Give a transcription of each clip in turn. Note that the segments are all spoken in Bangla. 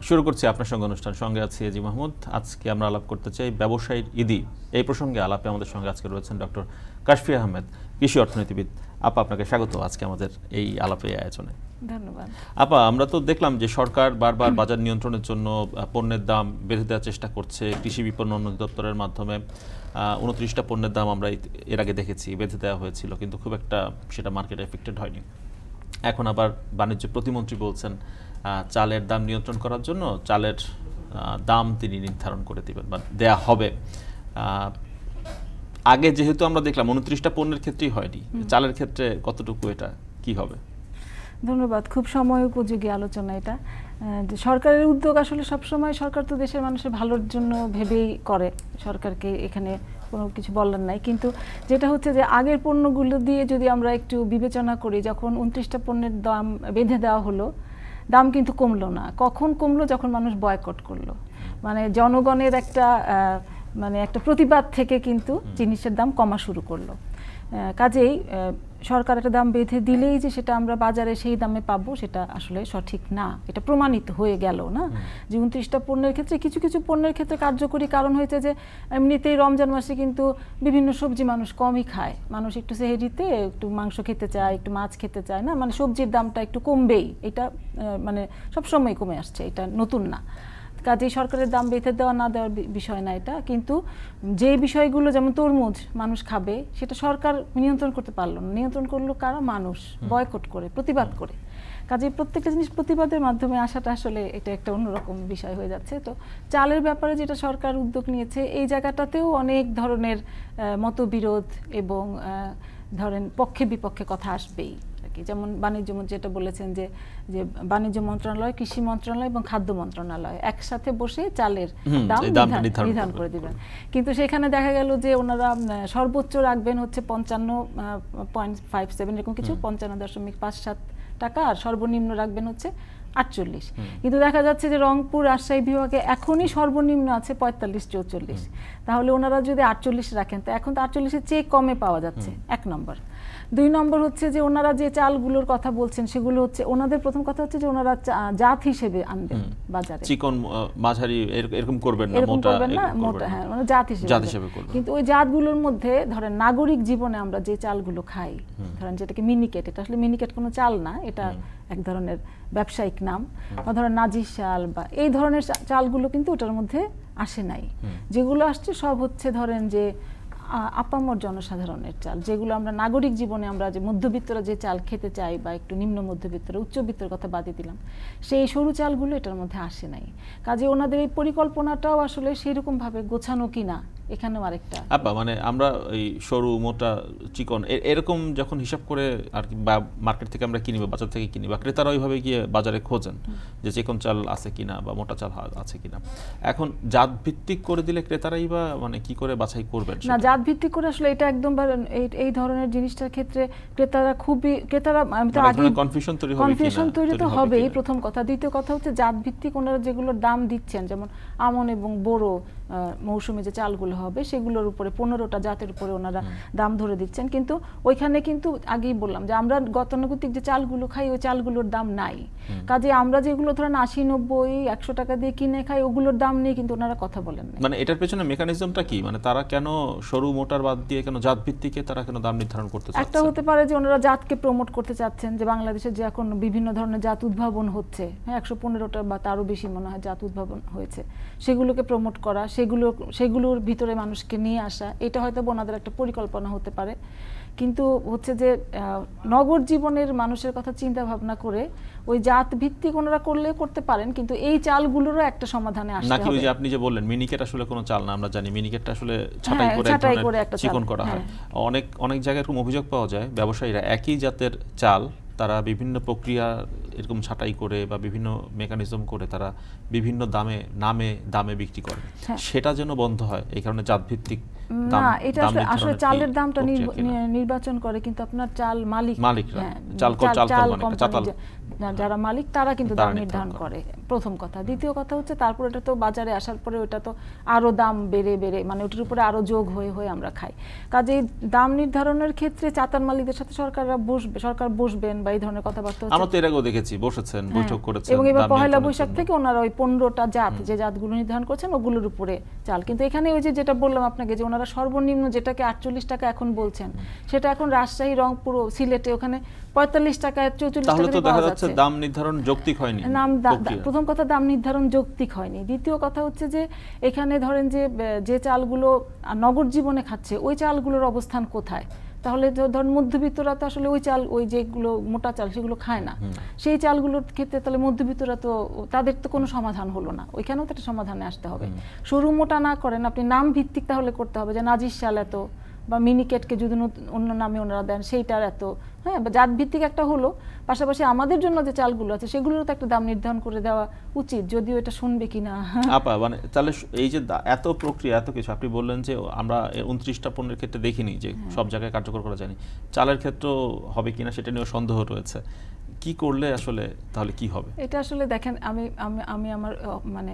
শুরু করছি আপনার সঙ্গে অনুষ্ঠান। সঙ্গে আছি এজি মাহমুদ। আজকে আমরা আলাপ করতে চাই ব্যবসায়ীর ঈদি। এই প্রসঙ্গে আলাপে আমাদের সঙ্গে আজকে রয়েছেন ডক্টর কাশফি আহমেদ, কৃষি অর্থনীতিবিদ। আপা, আপনাকে স্বাগত আজকে আমাদের এই আলাপে আয়োজনে। ধন্যবাদ। আপা, আমরা তো দেখলাম যে সরকার বারবার বাজার নিয়ন্ত্রণের জন্য পণ্যের দাম বেঁধে দেওয়ার চেষ্টা করছে। কৃষি বিপণন অধিদপ্তরের মাধ্যমে 29টা পণ্যের দাম আমরা এর আগে দেখেছি বেঁধে দেওয়া হয়েছিল, কিন্তু খুব একটা সেটা মার্কেট এফেক্টেড হয়নি। এখন আবার বাণিজ্য প্রতিমন্ত্রী বলছেন চালের দাম নিয়ন্ত্রণ করার জন্য চালের দাম তিনি নির্ধারণ করে দিবেন বা দেয়া হবে। আগে যেহেতু আমরা দেখলাম 29টা পণ্যের ক্ষেত্রেই হয়নি, চালের ক্ষেত্রে কতটুকু এটা কি হবে? ধন্যবাদ। খুব সময় উপযোগী আলোচনা এটা। যে সরকারের উদ্যোগ আসলে সবসময়, সরকার তো দেশের মানুষের ভালোর জন্য ভেবেই করে, সরকারকে এখানে কোনো কিছু বলার নাই। কিন্তু যেটা হচ্ছে যে আগের পণ্যগুলো দিয়ে যদি আমরা একটু বিবেচনা করি, যখন 29টা পণ্যের দাম বেঁধে দেওয়া হলো, দাম কিন্তু কমলো না। কখন কমলো? যখন মানুষ বয়কট করলো। মানে জনগণের একটা প্রতিবাদ থেকে কিন্তু জিনিসের দাম কমা শুরু করলো। কাজেই সরকার একটা দাম বেঁধে দিলেই যে সেটা আমরা বাজারে সেই দামে পাবো, সেটা আসলে সঠিক না। এটা প্রমাণিত হয়ে গেল না যে 29টা পণ্যের ক্ষেত্রে, কিছু কিছু পণ্যের ক্ষেত্রে কার্যকরী কারণ হয়েছে যে এমনিতেই রমজান মাসে কিন্তু বিভিন্ন সবজি মানুষ কমই খায়। মানুষ একটু সেহরিতে একটু মাংস খেতে চায়, একটু মাছ খেতে চায় না, মানে সবজির দামটা একটু কমবেই। এটা মানে সবসময় কমে আসছে, এটা নতুন না। কাজেই সরকারের দাম বেঁধে দেওয়া না দেওয়ার বিষয় না এটা। কিন্তু যে বিষয়গুলো যেমন তরমুজ মানুষ খাবে, সেটা সরকার নিয়ন্ত্রণ করতে পারলো না। নিয়ন্ত্রণ করলো কারা? মানুষ, বয়কট করে, প্রতিবাদ করে। কাজেই প্রত্যেকটা জিনিস প্রতিবাদের মাধ্যমে আসাটা আসলে এটা একটা অন্যরকম বিষয় হয়ে যাচ্ছে। তো চালের ব্যাপারে যেটা সরকার উদ্যোগ নিয়েছে, এই জায়গাটাতেও অনেক ধরনের মতবিরোধ এবং ধরেন পক্ষে বিপক্ষে কথা আসবেই। যেমন বাণিজ্য মন্ত্রী যেটা বলেছেন যে বাণিজ্য মন্ত্রণালয়, কৃষি মন্ত্রণালয় এবং খাদ্য মন্ত্রণালয় একসাথে বসে চালের দাম নির্ধারণ করে দিবেন। কিন্তু সেখানে দেখা গেল যে ওনারা সর্বোচ্চ রাখবেন হচ্ছে 55.57 এরকম কিছু, 55.57 টাকা, আর সর্বনিম্ন রাখবেন হচ্ছে 48। কিন্তু দেখা যাচ্ছে যে রংপুর, রাজশাহী বিভাগে এখনই সর্বনিম্ন আছে 45-44। তাহলে ওনারা যদি 48 রাখেন, তো এখন তো 48-এর চেয়ে কমে পাওয়া যাচ্ছে, 1 নম্বর। 2 নম্বর হচ্ছে যে ওনারা যে চালগুলোর কথা বলছেন, সেগুলো হচ্ছে ওনাদের প্রথম কথা হচ্ছে যে ওনারা জাত হিসেবে আনবেন বাজারে। চিকন, মাঝারি এরকম করবেন না, মোটা, হ্যাঁ, মানে জাত হিসেবে করবেন। কিন্তু ওই জাতগুলোর মধ্যে ধরেন নাগরিক জীবনে আমরা যে চালগুলো খাই, ধরেন যেটাকে মিনিকেট, এটা আসলে মিনিকেট কোনো চাল না, এটা এক ধরনের ব্যবসায়িক নাম, বা ধরেন নাজির চাল বা এই ধরনের চালগুলো কিন্তু ওটার মধ্যে আসে নাই। যেগুলো আসছে সব হচ্ছে ধরেন যে আপামর জনসাধারণের চাল, যেগুলো আমরা নাগরিক জীবনে আমরা যে মধ্যবিত্তরা যে চাল খেতে চাই, বা একটু নিম্ন মধ্যবিত্তরা, উচ্চবিত্তের কথা বাদই দিলাম, সেই সরু চালগুলো এটার মধ্যে আসে নাই। কাজে ওনাদের এই পরিকল্পনাটাও আসলে সেরকম ভাবে গোছানো কিনা, এখানেও আরেকটা মানে আমরা এই সরু, মোটা, চিকন এরকম যখন হিসাব করে আর কি, বা মার্কেট থেকে আমরা কিনি বা বাজার থেকে কিনি, বা ক্রেতারা ওইভাবে গিয়ে বাজারে খোঁজেন যে চিকন চাল আছে কিনা বা মোটা চাল আছে কিনা। এখন জাত ভিত্তিক করে দিলে ক্রেতারাই বা মানে কি করে বাছাই করবেন? না, জাত ভিত্তিক করে আসলে এটা একদম এই ধরনের জিনিসটার ক্ষেত্রে ক্রেতারা কনফিউশন তৈরি তো হবেই, প্রথম কথা। দ্বিতীয় কথা হচ্ছে জাত ভিত্তিক ওনারা যেগুলোর দাম দিচ্ছেন, যেমন আমন এবং বোরো মৌসুমে যে চালগুলো হবে, সেগুলোর উপরে 15টা জাতের উপরে ওনারা দাম ধরে দিচ্ছেন। কিন্তু ওইখানে কিন্তু আগেই বললাম যে আমরা গতানুগতিক যে চালগুলো খাই, ওই চালগুলোর দাম নাই। কাজে আমরা যেগুলো ধরেন 80-90-100 টাকা দিয়ে কিনে খাই, ওগুলোর দাম নিয়ে কিন্তু ওনারা কথা বলেন না। মানে এটার পেছনে মেকানিজমটা কি? মানে তারা কেন সরু মোটার বাদ দিয়ে কেন জাত ভিত্তিকে তারা কেন দাম নির্ধারণ করতে চাচ্ছেন? একটা হতে পারে যে ওনারা জাতকে প্রমোট করতে চাচ্ছেন, যে বাংলাদেশে যে এখন বিভিন্ন ধরনের জাত উদ্ভাবন হচ্ছে, 115টা বা তারও বেশি মনে হয় জাত উদ্ভাবন হয়েছে, সেগুলোকে প্রমোট করা, সেগুলোর ভিতরে মানুষকে নিয়ে আসা, এটা হয়তো ওনাদের একটা পরিকল্পনা হতে পারে। কিন্তু হচ্ছে যে নগর জীবনের মানুষের কথা চিন্তা ভাবনা করে ওই জাত ভিত্তিক ওনারা করলে করতে পারেন, কিন্তু এই চালগুলোরও একটা সমাধানে আসতে হবে। নাকি ওই যে আপনি যে বললেন মিনিকেট আসলে কোনো চাল না, আমরা জানি মিনিকেটটা আসলে ছাঁটাই করে একটা চিকন করা হয়। অনেক জায়গায় এরকম অভিযোগ পাওয়া যায়, ব্যবসায়ীরা একই জাতের চাল তারা বিভিন্ন প্রক্রিয়া এরকম ছাঁটাই করে বা বিভিন্ন মেকানিজম করে তারা বিভিন্ন দামে বিক্রি করে। সেটা যেন বন্ধ হয়, এই কারণে জাত ভিত্তিক না, এটা আসলে চালের দামটা নির্বাচন করে কিন্তু আপনার চাল মালিকরা, যারা মালিক তারা কিন্তু দাম নির্ধারণ করে। প্রথম কথা। দ্বিতীয় কথা হচ্ছে তারপর এটা তো বাজারে আসার পরে ওটা তো আরো দাম বেড়ে বেড়ে মানে ওটার উপরে আরো যোগ হয়ে হয়ে আমরা খাই। কাজেই দাম নির্ধারণের ক্ষেত্রে চাতান মালিকদের সাথে সরকার বসবেন বা এই ধরনের কথাবার্তা হচ্ছে। আমরা তো এর আগেও দেখেছি বসেছেন, বৈঠক করেছেন, এবং এবার পহেলা বৈশাখ থেকে ওনারা ওই 15টা জাত যে জাতগুলো নির্ধারণ করছেন ওগুলোর উপরে চাল। কিন্তু এখানে ওই যেটা বললাম আপনাকে যে ওনারা সর্বনিম্ন যেটাকে 48 টাকা এখন বলছেন সেটা এখন রাজশাহী, রংপুর, সিলেটে ওখানে 45 টাকায় 44 টাকা তাহলে তো দেখা যাচ্ছে দাম নির্ধারণ যৌক্তিক হয়নি। প্রথম কথা দাম নির্ধারণ যৌক্তিক হয়নি। দ্বিতীয় কথা হচ্ছে যে এখানে ধরেন যে চালগুলো নগর জীবনে খাচ্ছে ওই চালগুলোর অবস্থান কোথায়? তাহলে ধরেন মধ্যবিত্তরা তো আসলে ওই চাল, ওই যেগুলো মোটা চাল সেগুলো খায় না। সেই চালগুলোর ক্ষেত্রে তাহলে মধ্যবিত্তরা তো তাদের তো কোনো সমাধান হলো না, ওইখানেও তো একটা সমাধানে আসতে হবে। সরু মোটা না করেন আপনি নাম ভিত্তিক তাহলে করতে হবে যে নাজির চাল এত বা মিনিকেটকে যদি অন্য নামে ওনারা দেন সেইটার এত, হ্যাঁ, বা জাত ভিত্তিক একটা হলো। পাশাপাশি আমাদের জন্য যে চালগুলো আছে সেগুলোরও তো একটা দাম নির্ধারণ করে দেওয়া উচিত, যদিও এটা শুনবে কিনা। আপা মানে তাহলে এই যে এত প্রক্রিয়া এত কিছু আপনি বললেন যে আমরা 29টা পণ্যের ক্ষেত্রে দেখিনি যে সব জায়গায় কার্যকর করা যায়নি, চালের ক্ষেত্রে হবে কিনা সেটা নিয়েও সন্দেহ রয়েছে। কি করলে আসলে তাহলে কি হবে? এটা আসলে দেখেন আমি আমার মানে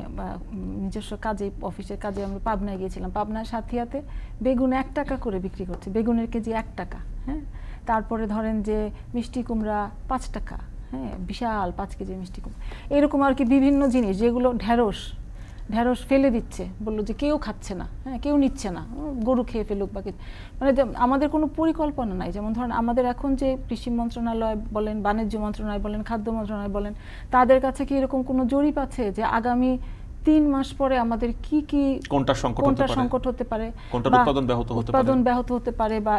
নিজস্ব কাজে অফিসের কাজে আমি পাবনায় গিয়েছিলাম। পাবনার সাথিয়াতে বেগুন 1 টাকা করে বিক্রি করছে, বেগুনের কেজি 1 টাকা। হ্যাঁ, তারপরে ধরেন যে মিষ্টি কুমড়া 5 টাকা, হ্যাঁ, বিশাল 5 কেজি মিষ্টি কুমড়া, এরকম আর কি বিভিন্ন জিনিস যেগুলো ঢেঁড়স ফেলে দিচ্ছে, বললো যে কেউ খাচ্ছে না, হ্যাঁ, কেউ নিচ্ছে না, গরু খেয়ে ফেলুক বা মানে আমাদের কোনো পরিকল্পনা নাই। যেমন ধরেন আমাদের এখন যে কৃষি মন্ত্রণালয় বলেন, বাণিজ্য মন্ত্রণালয় বলেন, খাদ্য মন্ত্রণালয় বলেন, তাদের কাছে কি এরকম কোনো জরিপ আছে যে আগামী 3 মাস পরে আমাদের কি কি কোনটা সংকট হতে পারে, উৎপাদন ব্যাহত হতে পারে, বা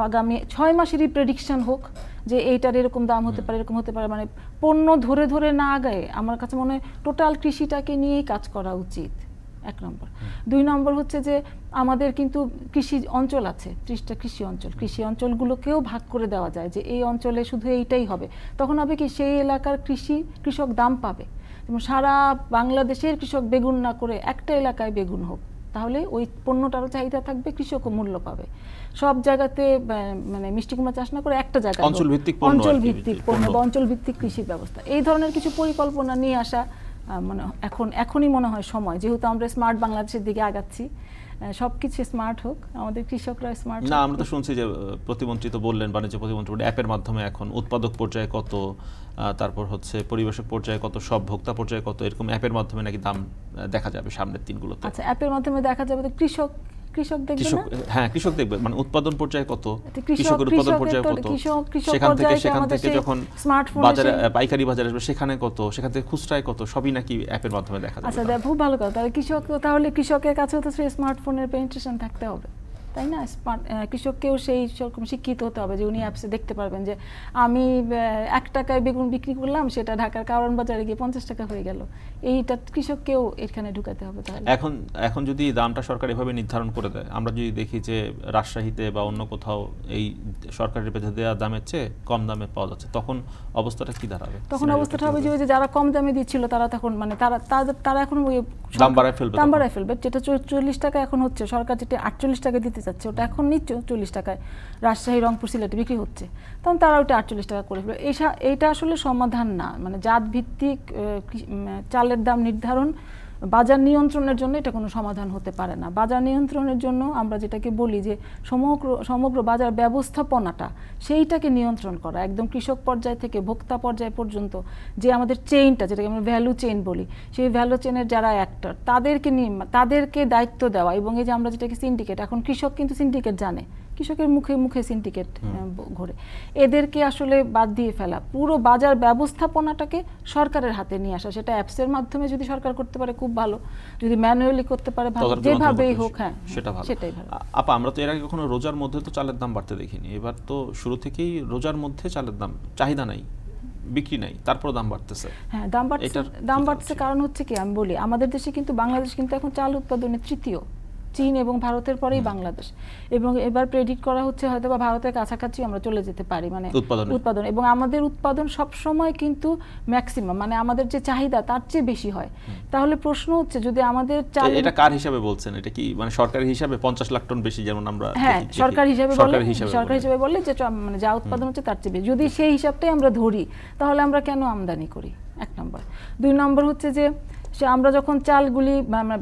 আগামী 6 মাসেরই প্রেডিকশন হোক যে এইটার এরকম দাম হতে পারে, এরকম হতে পারে। মানে পণ্য ধরে ধরে না আগায় আমার কাছে মনে হয় টোটাল কৃষিটাকে নিয়েই কাজ করা উচিত, 1 নম্বর। 2 নম্বর হচ্ছে যে আমাদের কিন্তু কৃষি অঞ্চল আছে, 30টা কৃষি অঞ্চলগুলোকেও ভাগ করে দেওয়া যায় যে এই অঞ্চলে শুধু এইটাই হবে। তখন হবে কি সেই এলাকার কৃষক দাম পাবে। যেমন সারা বাংলাদেশের কৃষক বেগুন না করে একটা এলাকায় বেগুন হোক, তাহলে ওই পণ্যটারও চাহিদা থাকবে, কৃষকও মূল্য পাবে। সব জায়গাতে মানে মিষ্টি কুমড়া চাষ না করে একটা জায়গায় অঞ্চল ভিত্তিক পণ্য বা অঞ্চল ভিত্তিক কৃষি ব্যবস্থা, এই ধরনের কিছু পরিকল্পনা নিয়ে আসা মানে এখনই মনে হয় সময়, যেহেতু আমরা স্মার্ট বাংলাদেশের দিকে আগাচ্ছি। সবকিছু স্মার্ট হোক, আমাদের কৃষকরা স্মার্ট না। আমরা তো শুনছি যে প্রতিমন্ত্রী তো বললেন, বাণিজ্য প্রতিমন্ত্রী অ্যাপের মাধ্যমে এখন উৎপাদক পর্যায়ে কত, তারপর হচ্ছে পরিবেশক পর্যায়ে কত, সব ভোক্তা পর্যায়ে কত, এরকম অ্যাপের মাধ্যমে নাকি দাম দেখা যাবে সামনের দিনগুলোতে। আচ্ছা, অ্যাপের মাধ্যমে দেখা যাবে তো কৃষক দেখবে না? হ্যাঁ, কৃষক দেখবে, মানে উৎপাদন পর্যায়ে কত, কৃষকের উৎপাদন পর্যায়ে কত, সেখান থেকে যখন বাজারে পাইকারি বাজারে আসবে সেখানে কত, সেখান থেকে খুচরায় কত, সবই নাকি অ্যাপের মাধ্যমে দেখা যাবে। আচ্ছা, খুব ভালো কথা। তাহলে কৃষকের কাছেও তো সেই স্মার্টফোনের পেনিট্রেশন থাকতে হবে, তাই না? কৃষককেও সেই রকম শিক্ষিত হতে হবে যে উনি অ্যাপসে দেখতে পারবেন যে আমি 1 টাকায় বেগুন বিক্রি করলাম, সেটা ঢাকার কারণ বাজারে গিয়ে 50 টাকা হয়ে গেল। এইটা কৃষককেও এখানে ঢুকাতে হবে। তাহলে এখন যদি দামটা সরকার এভাবে নির্ধারণ করে দেয়, আমরা যদি দেখি যে রাজশাহীতে বা অন্য কোথাও এই সরকারের বেঁধে দেওয়া দামের চেয়ে কম দামে পাওয়া যাচ্ছে, তখন অবস্থাটা কি দাঁড়াবে? তখন অবস্থাটা হবে যে যারা কম দামে দিচ্ছিল তারা তখন মানে তারা এখন দাম বাড়ায় ফেলবে। যেটা 40 টাকা এখন হচ্ছে, সরকার যেটা 48 টাকা দিতে যাচ্ছে ওটা এখন নিচ্ছে 40 টাকায় রাজশাহী, রংপুর, সিলেটে বিক্রি হচ্ছে, তখন তারা ওটা 48 টাকা করে ফেলবে। এইটা আসলে সমাধান না। মানে জাত ভিত্তিক চালের দাম নির্ধারণ বাজার নিয়ন্ত্রণের জন্য এটা কোনো সমাধান হতে পারে না। বাজার নিয়ন্ত্রণের জন্য আমরা যেটাকে বলি যে সমগ্র বাজার ব্যবস্থাপনাটা সেইটাকে নিয়ন্ত্রণ করা, একদম কৃষক পর্যায় থেকে ভোক্তা পর্যায় পর্যন্ত যে আমাদের চেইনটা, যেটাকে আমরা ভ্যালু চেইন বলি, সেই ভ্যালু চেইনের যারা অ্যাক্টর তাদেরকে দায়িত্ব দেওয়া। এবং এই যে আমরা যেটাকে সিন্ডিকেট, এখন কৃষক কিন্তু সিন্ডিকেট জানে, কৃষকের মুখে মুখে সিন্ডিকেট ঘোরে, এদেরকে আসলে বাদ দিয়ে ফেলা, পুরো বাজার ব্যবস্থাপনাটাকে সরকারের হাতে নিয়ে আসা। সেটা অ্যাপসের মাধ্যমে যদি সরকার করতে পারে খুব ভালো, যদি ম্যানুয়ালি করতে পারে ভালো, যেভাবেই হোক, হ্যাঁ সেটাই ভালো। আপা, আমরা তো এর আগে কখনো রোজার মধ্যে তো চালের দাম বাড়তে দেখিনি, এবার তো শুরু থেকেই রোজার মধ্যে চালের দাম চাহিদা নাই, বিক্রি নাই, তারপর দাম বাড়তেছে। হ্যাঁ, দাম বাড়তেছে কারণ হচ্ছে কি আমি বলি, আমাদের দেশে কিন্তু বাংলাদেশ কিন্তু এখন চাল উৎপাদনে তৃতীয়, চীন এবং ভারতের পরেই বাংলাদেশ। এবং এবার প্রেডিক্ট করা হচ্ছে হয়তো বা ভারতের কাছাকাছি আমরা চলে যেতে পারি মানে উৎপাদন। এবং আমাদের উৎপাদন সব সময় কিন্তু ম্যাক্সিমাম, মানে আমাদের যে চাহিদা তার চেয়ে বেশি হয়। তাহলে প্রশ্ন হচ্ছে যদি আমাদের চাল, এটা কার হিসাবে বলছেন? এটা কি মানে সরকারি হিসাবে 50 লাখ টন বেশি, যেমন আমরা, হ্যাঁ সরকার হিসাবে বললে যে মানে যা উৎপাদন হচ্ছে তার চেয়ে বেশি, যদি সেই হিসাবটাই আমরা ধরি তাহলে আমরা কেন আমদানি করি? এক নম্বর। 2 নম্বর হচ্ছে যে আমরা যখন চালগুলি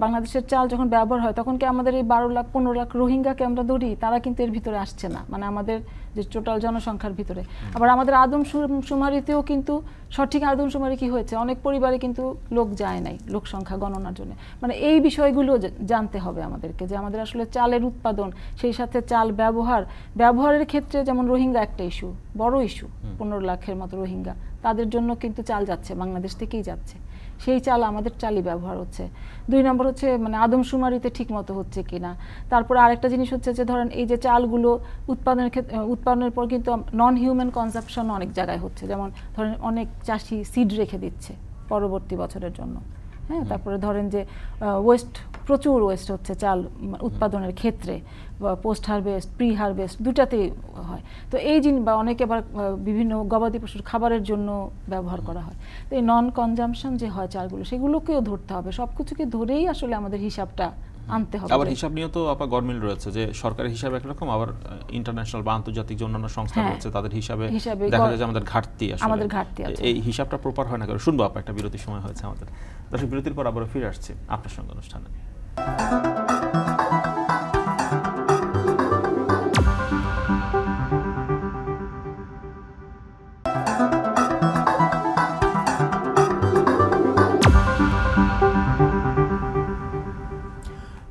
বাংলাদেশের চাল যখন ব্যবহার হয় তখন কি আমাদের এই 12 লাখ 15 লাখ রোহিঙ্গাকে আমরা ধরি, তারা কিন্তু এর ভিতরে আসছে না, মানে আমাদের যে টোটাল জনসংখ্যার ভিতরে। আবার আমাদের আদমশুমারিতেও কিন্তু সঠিক আদমশুমারি কি হয়েছে, অনেক পরিবারে কিন্তু লোক যায় নাই লোক সংখ্যা গণনার জন্য। মানে এই বিষয়গুলো জানতে হবে আমাদেরকে, যে আমাদের আসলে চালের উৎপাদন, সেই সাথে চাল ব্যবহারের ক্ষেত্রে যেমন রোহিঙ্গা একটা ইস্যু, বড় ইস্যু, 15 লাখের মতো রোহিঙ্গা, তাদের জন্য কিন্তু চাল যাচ্ছে, বাংলাদেশ থেকেই যাচ্ছে, সেই চাল আমাদের চালই ব্যবহার হচ্ছে। 2 নম্বর হচ্ছে মানে আদমশুমারিতে ঠিক মতো হচ্ছে কিনা। তারপরে আরেকটা জিনিস হচ্ছে যে ধরেন এই যে চালগুলো উৎপাদনের পর কিন্তু নন হিউম্যান কনজাম্পশন অনেক জায়গায় হচ্ছে, যেমন ধরেন অনেক চাষি সিড রেখে দিচ্ছে পরবর্তী বছরের জন্য। হ্যাঁ, তারপরে ধরেন যে প্রচুর ওয়েস্ট হচ্ছে চাল উৎপাদনের ক্ষেত্রে, পোস্ট হারভেস্ট, প্রি হারভেস্ট দুটাতেই হয়। তো এই জিনিস বা অনেকে আবার বিভিন্ন গবাদি পশুর খাবারের জন্য ব্যবহার করা হয়। তো এই নন কনজাম্পশন যে হয় চালগুলো, সেগুলোকেও ধরতে হবে, সবকিছুকে ধরেই আসলে আমাদের হিসাবটা আনতে হবে। আবার হিসাব নিয়ে তো গরমিল রয়েছে, যে সরকারি হিসাব একরকম, আবার ইন্টারন্যাশনাল বা আন্তর্জাতিক যে অন্যান্য সংস্থা রয়েছে তাদের হিসাবে দেখা যায় যে আমাদের ঘাটতি আছে। এই হিসাবটা প্রপার হয় না। শুনবো একটা বিরতির সময় হয়েছে আমাদের। দর্শক, বিরতির পর আবার ফিরে আসছি আপনার সঙ্গে অনুষ্ঠানে।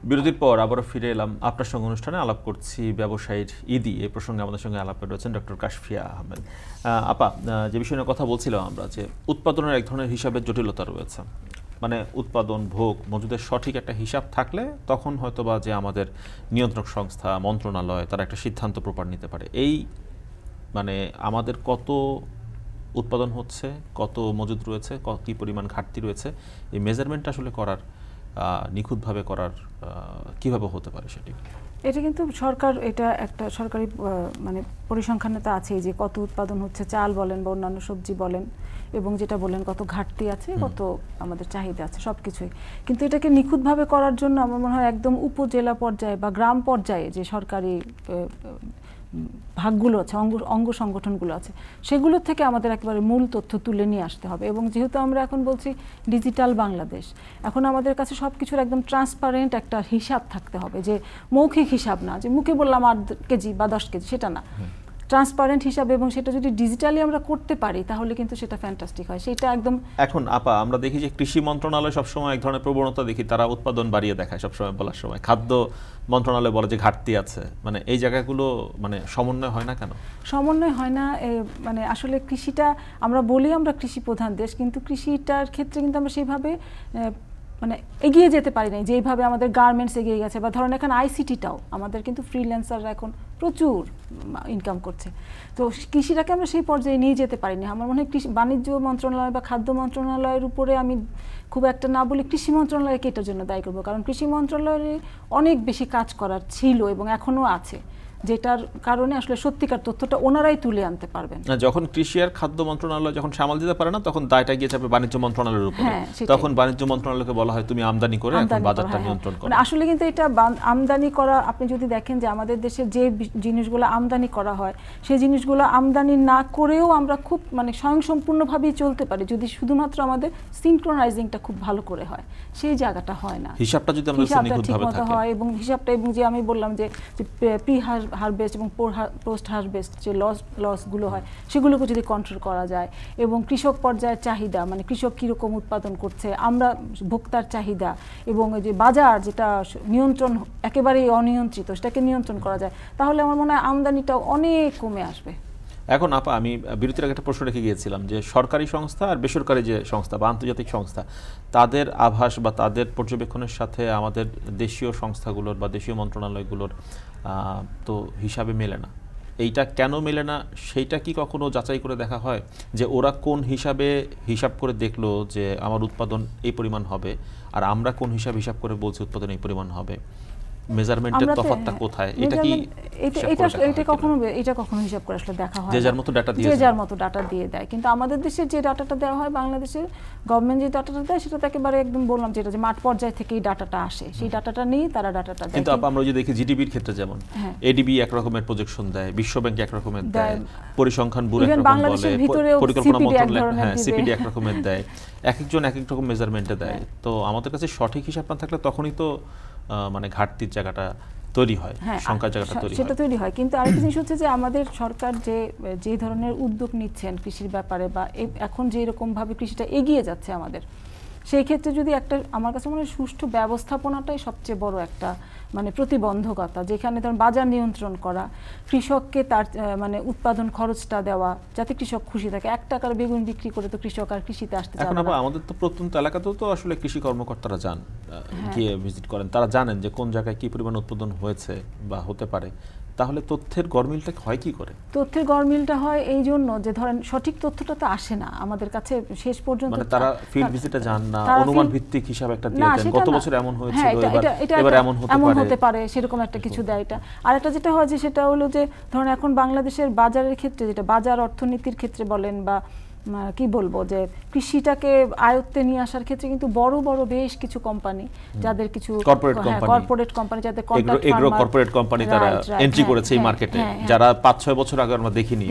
বিরতির পর আবারও ফিরে এলাম আপনার সঙ্গে অনুষ্ঠানে। আলাপ করছি ব্যবসায়ীর ঈদি, এই প্রসঙ্গে আমাদের সঙ্গে আলাপে রয়েছেন ডক্টর কাশফিয়া আহমেদ। আপা, যে বিষয় নিয়ে কথা বলছিলাম আমরা, যে উৎপাদনের এক ধরনের হিসাবের জটিলতা রয়েছে, মানে উৎপাদন ভোগ মজুদের সঠিক একটা হিসাব থাকলে তখন হয়তোবা যে আমাদের নিয়ন্ত্রক সংস্থা, মন্ত্রণালয়, তারা একটা সিদ্ধান্ত প্রপার নিতে পারে। এই মানে আমাদের কত উৎপাদন হচ্ছে, কত মজুদ রয়েছে, কী পরিমাণ ঘাটতি রয়েছে, এই মেজারমেন্ট আসলে করার, নিখুঁতভাবে করার কিভাবে হতে পারে সেটি? এটা কিন্তু সরকার, এটা একটা সরকারি মানে পরিসংখ্যানে তো আছে, যে কত উৎপাদন হচ্ছে, চাল বলেন বা অন্যান্য সবজি বলেন, এবং যেটা বলেন কত ঘাটতি আছে, কত আমাদের চাহিদা আছে, সব কিছুই। কিন্তু এটাকে নিখুঁতভাবে করার জন্য আমার মনে হয় একদম উপজেলা পর্যায়ে বা গ্রাম পর্যায়ে যে সরকারি ভাগগুলো আছে, অঙ্গ সংগঠনগুলো আছে, সেগুলোর থেকে আমাদের একেবারে মূল তথ্য তুলে নিয়ে আসতে হবে। এবং যেহেতু আমরা এখন বলছি ডিজিটাল বাংলাদেশ, এখন আমাদের কাছে সব কিছুর একদম ট্রান্সপারেন্ট একটা হিসাব থাকতে হবে, যে মৌখিক হিসাব না, যে মুখে বললাম 8 কেজি বা 10 কেজি, সেটা না, ট্রান্সপারেন্ট হিসাবে। এবং সেটা যদি ডিজিটালি আমরা করতে পারি তাহলে কিন্তু সেটা ফ্যান্টাস্টিক হয়। সেটা একদম এখন আপা আমরা দেখি যে কৃষি মন্ত্রণালয় সবসময় এক ধরনের প্রবণতা দেখি, তারা উৎপাদন বাড়িয়ে দেখায় সবসময় বলার সময়। খাদ্য মন্ত্রণালয় বলে যে ঘাটতি আছে। মানে এই জায়গাগুলো মানে সমন্বয় হয় না কেন? সমন্বয় হয় না, মানে আসলে কৃষিটা আমরা বলি আমরা কৃষি প্রধান দেশ, কিন্তু কৃষিটার ক্ষেত্রে কিন্তু আমরা সেইভাবে মানে এগিয়ে যেতে পারি না, যেইভাবে আমাদের গার্মেন্টস এগিয়ে গেছে, বা ধরেন এখন আইসিটিটাও আমাদের কিন্তু ফ্রিল্যান্সাররা এখন প্রচুর ইনকাম করছে। তো কৃষিটাকে আমরা সেই পর্যায়ে নিয়ে যেতে পারিনি। আমার মনে হয় বাণিজ্য মন্ত্রণালয় বা খাদ্য মন্ত্রণালয়ের উপরে আমি খুব একটা না বলি, কৃষি মন্ত্রণালয়কে এটার জন্য দায়ী করবো, কারণ কৃষি মন্ত্রণালয়ে অনেক বেশি কাজ করার ছিল এবং এখনও আছে, যেটার কারণে আসলে সত্যিকার তথ্যটা ওনারাই তুলে আনতে পারবেন। যখন কৃষি আর খাদ্য মন্ত্রণালয় যখন সামাল দিতে পারে না, তখন দায়টা গিয়ে যাবে বাণিজ্য মন্ত্রণালয়ের উপরে। তখন বাণিজ্য মন্ত্রণালয়কে বলা হয় তুমি আমদানি করে এখন বাজারটা নিয়ন্ত্রণ করো। আসলে কিন্তু এটা আমদানি করা, আপনি যদি দেখেন যে আমাদের দেশে যে জিনিসগুলো আমদানি করা হয়, সেই জিনিসগুলো আমদানি না করেও আমরা খুব মানে স্বয়ংসম্পূর্ণভাবেই চলতে পারি, যদি শুধুমাত্র আমাদের সিনক্রোনাইজিংটা খুব ভালো করে হয়। সেই জায়গাটা হয় না, হিসাবটা যদি আমরা নিখুঁতভাবে থাকে হয়। এবং হিসাবটা, এবং যে আমি বললাম যে প্রি হারভেস্ট এবং পোস্ট হারভেস্ট যে লসগুলো হয়, সেগুলোকে যদি কন্ট্রোল করা যায়, এবং কৃষক পর্যায়ের চাহিদা, মানে কৃষক কীরকম উৎপাদন করছে, আমরা ভোক্তার চাহিদা, এবং যে বাজার যেটা নিয়ন্ত্রণ একেবারেই অনিয়ন্ত্রিত, সেটাকে নিয়ন্ত্রণ করা যায়, তাহলে আমার মনে হয় আমদানিটাও অনেক কমে আসবে। এখন আপা আমি বিরতির আগে একটা প্রশ্ন রেখে গিয়েছিলাম, যে সরকারি সংস্থা আর বেসরকারি যে সংস্থা বা আন্তর্জাতিক সংস্থা, তাদের আভাস বা তাদের পর্যবেক্ষণের সাথে আমাদের দেশীয় সংস্থাগুলোর বা দেশীয় মন্ত্রণালয়গুলোর তো হিসাবে মেলে না। এইটা কেন মেলে না সেইটা কি কখনো যাচাই করে দেখা হয়, যে ওরা কোন হিসাব করে দেখলো যে আমার উৎপাদন এই পরিমাণ হবে, আর আমরা কোন হিসাব করে বলছি উৎপাদন এই পরিমাণ হবে? মেজারমেন্টের তফাৎটা কোথায়, এটা কি এটা কখনো হিসাব করে আসলে দেখা হয় যে যার মতো ডাটা দিয়ে যে যার মতো ডাটা দিয়ে দেয়। কিন্তু আমাদের দেশের যে ডাটাটা দেওয়া হয়, বাংলাদেশের গভর্নমেন্ট যে ডাটাটা দেয় সেটা তো একেবারে একদম বললাম যেটা যে মাঠ পর্যায় থেকেই ডাটাটা আসে, সেই ডাটাটা নিয়েই তারা ডাটাটা দেয়। কিন্তু আমরা যদি দেখি জিডিপির ক্ষেত্রে যেমন এডিবি এক রকমের প্রজেকশন দেয়, বিশ্ব ব্যাংক এক রকমের দেয়, পরিসংখ্যান ব্যুরো এক রকম বলে, পরিকল্পনা মন্ত্রণালয় সিপিডি এক রকমের দেয়, এক একজন এক এক রকম মেজারমেন্টে দেয়। তো আমাদের কাছে সঠিক হিসাব না থাকলে তখনই তো মানে ঘাটতির জায়গাটা তৈরি হয়, সংখ্যার জায়গাটা সেটা তৈরি হয়। কিন্তু আরেকটা জিনিস হচ্ছে যে আমাদের সরকার যে ধরনের উদ্যোগ নিচ্ছেন কৃষির ব্যাপারে, বা এখন যে রকম ভাবে কৃষিটা এগিয়ে যাচ্ছে আমাদের, সেই ক্ষেত্রে যদি একটা আমার কাছে মনে হয় সুষ্ঠু ব্যবস্থাপনাটাই সবচেয়ে বড় একটা মানে প্রতিবন্ধকতা, যেখানে ধরুন বাজার নিয়ন্ত্রণ করা, কৃষককে তার মানে উৎপাদন খরচটা দেওয়া যাতে কৃষক খুশি থাকে। 1 টাকার বেগুন বিক্রি করে তো কৃষক আর কৃষিতে আসতে চায় না। এখন আমাদের তো প্রত্যন্ত এলাকাতেও তো আসলে কৃষি কর্মকর্তারা যান, গিয়ে ভিজিট করেন, তারা জানেন যে কোন জায়গায় কি পরিমাণ উৎপাদন হয়েছে বা হতে পারে। তাহলে তথ্যের গরমিলটা হয় কি করে? তথ্যের গরমিলটা হয় এই জন্য যে ধরেন সঠিক তথ্যটা তো আসে না আমাদের কাছে শেষ পর্যন্ত, মানে তারা ফিল্ড ভিজিটে যান না, অনুমান ভিত্তিক হিসাব একটা দিয়ে দেন, গত বছর এমন হয়েছিল এবার এমন হতে পারে সেরকম একটা কিছু দেয়। এটা আর একটা যেটা হয় যে সেটা হলো যে ধরেন এখন বাংলাদেশের বাজারের ক্ষেত্রে, যেটা বাজার অর্থনীতির ক্ষেত্রে বলেন বা কি বলবো, যে কৃষিটাকে আয়ত্তে নিয়ে আসার ক্ষেত্রে কিন্তু বড় বড় বেশ কিছু কোম্পানি, যাদের কিছু কর্পোরেট কোম্পানি, যাদের কর্পোরেট কোম্পানি তারা এন্ট্রি করেছে এই মার্কেটে, যারা 5-6 বছর আগে আমরা দেখিনি,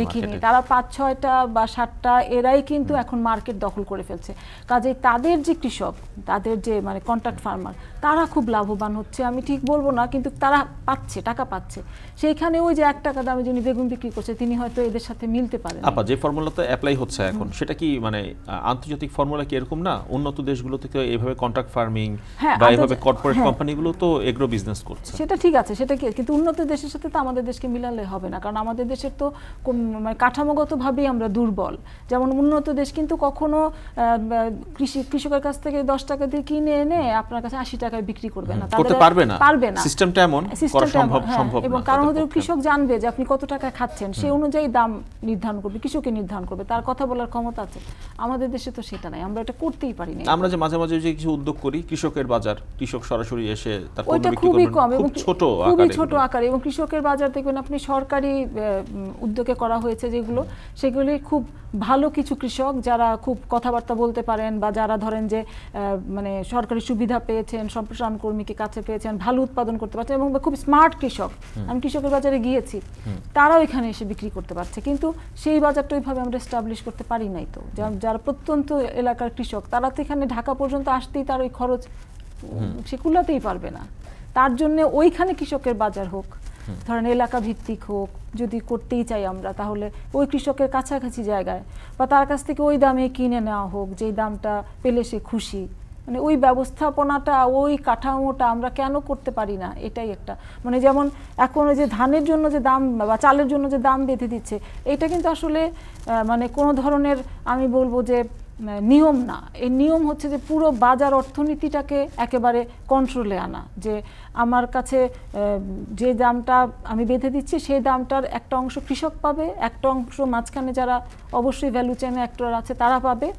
তারা 5-6টা বা 7টা এরাই কিন্তু এখন মার্কেট দখল করে ফেলছে। কাজেই তাদের যে কৃষক, তাদের যে মানে কন্ট্রাক্ট ফার্মার, তারা খুব লাভবান হচ্ছে, আমি ঠিক বলবো না, কিন্তু তারা পাচ্ছে, টাকা পাচ্ছে। সেইখানে ওই যে 1 টাকা দামে যিনি বেগুন বিক্রি করছে তিনি হয়তো এদের সাথে মিলতে পারেন। আপা, যে ফর্মুলাতে অ্যাপ্লাই হচ্ছে এখন, সেটা কি মানে আন্তর্জাতিক ফর্মুলা কি এরকম না? উন্নত দেশগুলো থেকে এইভাবে কন্ট্রাক্ট ফার্মিং বা এইভাবে কর্পোরেট কোম্পানিগুলো তো এগ্রো বিজনেস করছে, সেটা ঠিক আছে, সেটা কি, কিন্তু উন্নত দেশের সাথে তো আমাদের দেশকে মিলালে হবে না, কারণ আমাদের দেশের তো মানে কাঠামোগতভাবেই আমরা দুর্বল। যেমন উন্নত দেশ কিন্তু কখনো কৃষকের কাছ থেকে 10 টাকা দিয়ে কিনে এনে আপনার কাছে 80 টাকায় বিক্রি করবে না, করতে পারবে না, সিস্টেমটা এমন করা সম্ভব না। এবং কারণ হচ্ছে কৃষক জানবে যে আপনি কত টাকা খাচ্ছেন, সেই অনুযায়ী দাম নির্ধারণ করবে, কৃষককে নির্ধারণ করবে, তার কথা বলার ক্ষমতা আছে। আমাদের দেশে তো সেটা নাই, আমরা এটা করতেই পারি না। আমরা যে মাঝে মাঝে যে কিছু উদ্যোগ করি, কৃষকের বাজার, কৃষক সরাসরি এসে তার পণ্য বিক্রি করবেন, খুবই কম এবং খুবই ছোট আকারে। এবং কৃষকের বাজার দেখবেন আপনি সরকারি উদ্যোগে করা হয়েছে যেগুলো, সেগুলি খুব ভালো কিছু কৃষক যারা খুব কথাবার্তা বলতে পারেন, বা যারা ধরেন যে মানে সরকারি সুবিধা পেয়েছেন, সম্প্রসারণ কর্মীকে কাছে পেয়েছেন, ভালো উৎপাদন করতে পারছেন, এবং খুব স্মার্ট কৃষক, আমি কৃষকের বাজারে গিয়েছি, তারাও এখানে এসে বিক্রি করতে পারছে। কিন্তু সেই বাজারটা ওইভাবে আমরা এস্টাবলিশ করতে পারি নাই। তো যারা প্রত্যন্ত এলাকার কৃষক, তারা তো এখানে ঢাকা পর্যন্ত আসতেই তার ওই খরচ সে কুলাতেই পারবে না। তার জন্য ওইখানে কৃষকের বাজার হোক, ধরেন এলাকা ভিত্তিক হোক, যদি করতেই চাই আমরা, তাহলে ওই কৃষকের কাছাকাছি জায়গায় বা তার কাছ থেকে ওই দামে কিনে নেওয়া হোক, যেই দামটা পেলে সে খুশি। মানে ওই ব্যবস্থাপনাটা, ওই কাঠামোটা আমরা কেন করতে পারি না, এটাই একটা মানে যেমন এখন ওই যে ধানের জন্য যে দাম বা চালের জন্য যে দাম বেঁধে দিচ্ছে, এটা কিন্তু আসলে মানে কোনো ধরনের আমি বলবো যে নিয়ম না। এই নিয়ম হচ্ছে যে পুরো বাজার অর্থনীতিটাকে একেবারে কন্ট্রোলে আনা, যে আমার কাছে যে দামটা আমি বেঁধে দিচ্ছি সেই দামটার একটা অংশ কৃষক পাবে, একটা অংশ মাঝখানে যারা অবশ্যই ভ্যালু চেনে অ্যাক্টর আছে তারা পাবে,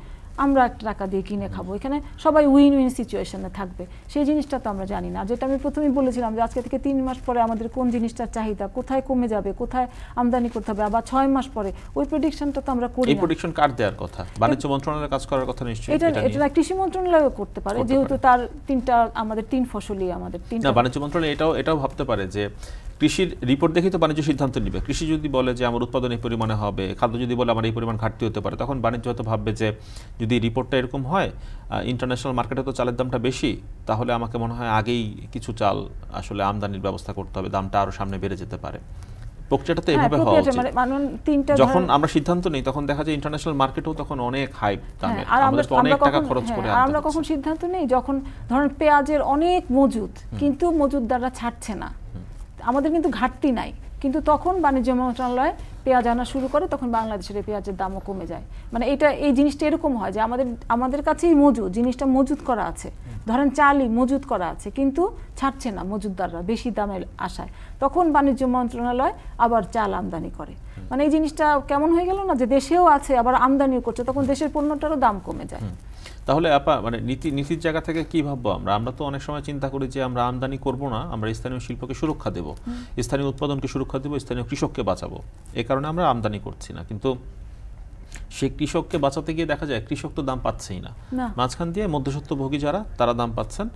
আমরা 1 টাকা দিয়ে কিনে খাবো, এখানে সবাই উইন উইন সিচুয়েশনে থাকবে। সেই জিনিসটা তো আমরা জানি না। যেটা আমি প্রথমেই বলেছিলাম যে আজকে থেকে 3 মাস পরে আমাদের কোন জিনিসটার চাহিদা কোথায় কমে যাবে, কোথায় আমদানি করতে হবে, আবার 6 মাস পরে, ওই প্রেডিকশনটা তো আমরা করি না। এই প্রেডিকশন কার দেওয়ার কথা? বাণিজ্য মন্ত্রণালয়ের কাজ করার কথা নিশ্চয়ই। এটা কৃষি মন্ত্রণালয় করতে পারে, যেহেতু তার 3টা আমাদের 3 ফসলি আমাদের 3টা। না, বাণিজ্য মন্ত্রণালয় এটাও ভাবতে পারে যে কৃষির রিপোর্ট দেখেই তো বাণিজ্য সিদ্ধান্ত নেবে। কৃষি যদি বলে যে আমার উৎপাদন এই পরিমাণে হবে, খাদ্য যদি বলে আমার এই পরিমাণ ঘাটতি হতে পারে, তখন বাণিজ্য হয়তো ভাববে যে যদি রিপোর্টটা এরকম হয়, ইন্টারন্যাশনাল মার্কেটে তো চালের দামটা বেশি, তাহলে আমাকে মনে হয় আগেই কিছু চাল আসলে আমদানির ব্যবস্থা করতে হবে, দামটা আরো সামনে বেড়ে যেতে পারে। প্রক্রিয়াটা তো এভাবে হওয়া উচিত। যখন আমরা সিদ্ধান্ত নেই তখন দেখা যায় ইন্টারন্যাশনাল মার্কেটেও তখন অনেক হাই দামে, আমাদের অনেক টাকা খরচ করে আনতে হচ্ছে। আমরা কখন সিদ্ধান্ত নেই যখন ধরেন পেঁয়াজের অনেক মজুদ, কিন্তু মজুদদাররা ছাড়ছে না, আমাদের কিন্তু ঘাটতি নাই, কিন্তু তখন বাণিজ্য মন্ত্রণালয় পেঁয়াজ আনা শুরু করে, তখন বাংলাদেশের পেঁয়াজের দামও কমে যায়। মানে এই জিনিসটা এরকম হয় যে আমাদের কাছেই জিনিসটা মজুদ করা আছে, ধরেন চালই মজুদ করা আছে, কিন্তু ছাড়ছে না মজুদদাররা বেশি দামে আসায়, তখন বাণিজ্য মন্ত্রণালয় আবার চাল আমদানি করে। মানে এই জিনিসটা কেমন হয়ে গেল না, যে দেশেও আছে আবার আমদানিও করছে, তখন দেশের পণ্যটারও দাম কমে যায়। তাহলে আপা মানে নীতির জায়গা থেকে কি ভাববো আমরা তো অনেক সময় চিন্তা করি যে আমরা আমদানি করব না, আমরা স্থানীয় শিল্পকে সুরক্ষা দেব, স্থানীয় উৎপাদনকে সুরক্ষা দেব, স্থানীয় কৃষককে বাঁচাবো, এই কারণে আমরা আমদানি করছি না। কিন্তু সেই কৃষককে বাঁচাতে গিয়ে দেখা যায় কৃষক তো দাম পাচ্ছেই না, মাঝখান দিয়ে মধ্যস্বত্বভোগী যারা তারা দাম পাচ্ছেন,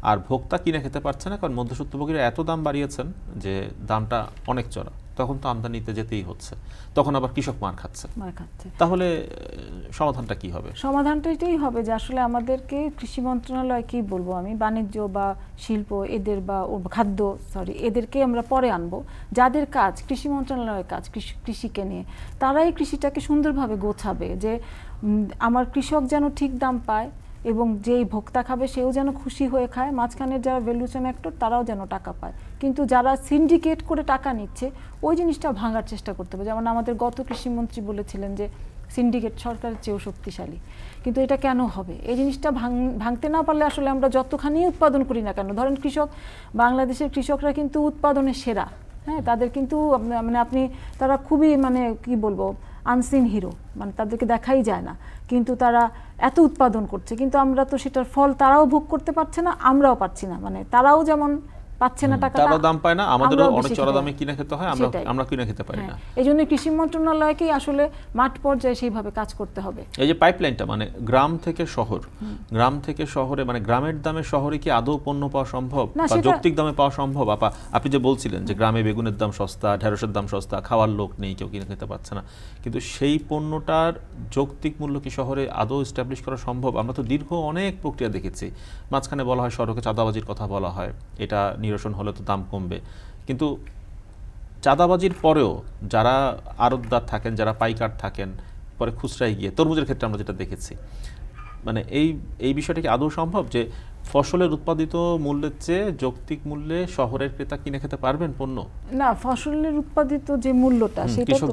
আর ভোক্তা কিনে খেতে পারছে না, কারণ মধ্যস্বত্বভোগীরা এত দাম বাড়িয়েছেন যে দামটা অনেক চড়া, তখন তো আমদানিতে যেতেই হচ্ছে, তখন আবার কৃষক মার খাচ্ছে। তাহলে সমাধানটা কি হবে? সমাধানটা এটাই হবে যে আসলে আমাদেরকে কৃষি মন্ত্রণালয়, কি বলবো আমি, বাণিজ্য বা শিল্প এদের বা খাদ্য এদেরকে আমরা পরে আনবো, যাদের কাজ কৃষি মন্ত্রণালয়ের কাজ কৃষিকে নিয়ে, তারাই কৃষিটাকে সুন্দরভাবে গোছাবে যে আমার কৃষক যেন ঠিক দাম পায় এবং যেই ভোক্তা খাবে সেও যেন খুশি হয়ে খায়, মাঝখানের যারা ভ্যালুয়েশন অ্যাক্টর তারাও যেন টাকা পায়। কিন্তু যারা সিন্ডিকেট করে টাকা নিচ্ছে ওই জিনিসটা ভাঙার চেষ্টা করতে হবে। যেমন আমাদের গত কৃষিমন্ত্রী বলেছিলেন যে সিন্ডিকেট সরকারের চেয়েও শক্তিশালী, কিন্তু এটা কেন হবে? এই জিনিসটা ভাঙতে না পারলে আসলে আমরা যতখানি উৎপাদন করি না কেন, ধরেন কৃষক, বাংলাদেশের কৃষকরা কিন্তু উৎপাদনে সেরা, হ্যাঁ, তাদের কিন্তু মানে তারা খুবই মানে কি বলবো আনসিন হিরো, মানে তাদেরকে দেখাই যায় না, কিন্তু তারা এত উৎপাদন করছে, কিন্তু আমরা তো সেটার ফল তারাও ভোগ করতে পারছে না, আমরাও পাচ্ছি না, মানে তারাও যেমন পাচ্ছে না টাকা, তারা দাম পায় না, আমাদেরও অনেক চড়া দামে কিনে খেতে হয়, আমরা কিনে খেতে পারি না। এইজন্য কৃষি মন্ত্রণালয়কে আসলে মাঠ পর্যায়ে সেইভাবে কাজ করতে হবে। এই যে পাইপলাইনটা মানে গ্রাম থেকে শহর, গ্রাম থেকে শহরে, মানে গ্রামের দামে শহরে কি আদৌ পণ্য পাওয়া সম্ভব বা যৌক্তিক দামে পাওয়া সম্ভব? আপনি যে বলছিলেন যে গ্রামে বেগুনের দাম সস্তা, ঢেঁড়সের দাম সস্তা, খাওয়ার লোক নেই, কেউ কিনে খেতে পারছে না, কিন্তু সেই পণ্যটার যৌক্তিক মূল্য কি শহরে আদৌ এস্টাবলিশ করা সম্ভব? আমরা তো দীর্ঘ অনেক প্রক্রিয়া দেখেছি, মাঝখানে বলা হয় সড়কে চাঁদাবাজির কথা বলা হয়, এটা নিরসন হলে তো দাম কমবে, কিন্তু চাঁদাবাজির পরেও যারা আড়তদার থাকেন, যারা পাইকার থাকেন, পরে খুচরায় গিয়ে তরমুজের ক্ষেত্রে আমরা যেটা দেখেছি, মানে এই বিষয়টা কি আদৌ সম্ভব যে ফসলের উৎপাদিত মূল্যের চেয়ে যৌক্তিক মূল্যে শহরের ক্রেতা কিনে খেতে পারবেন পণ্য? না, ফসলের উৎপাদিত যে মূল্যটা সেটা কৃষক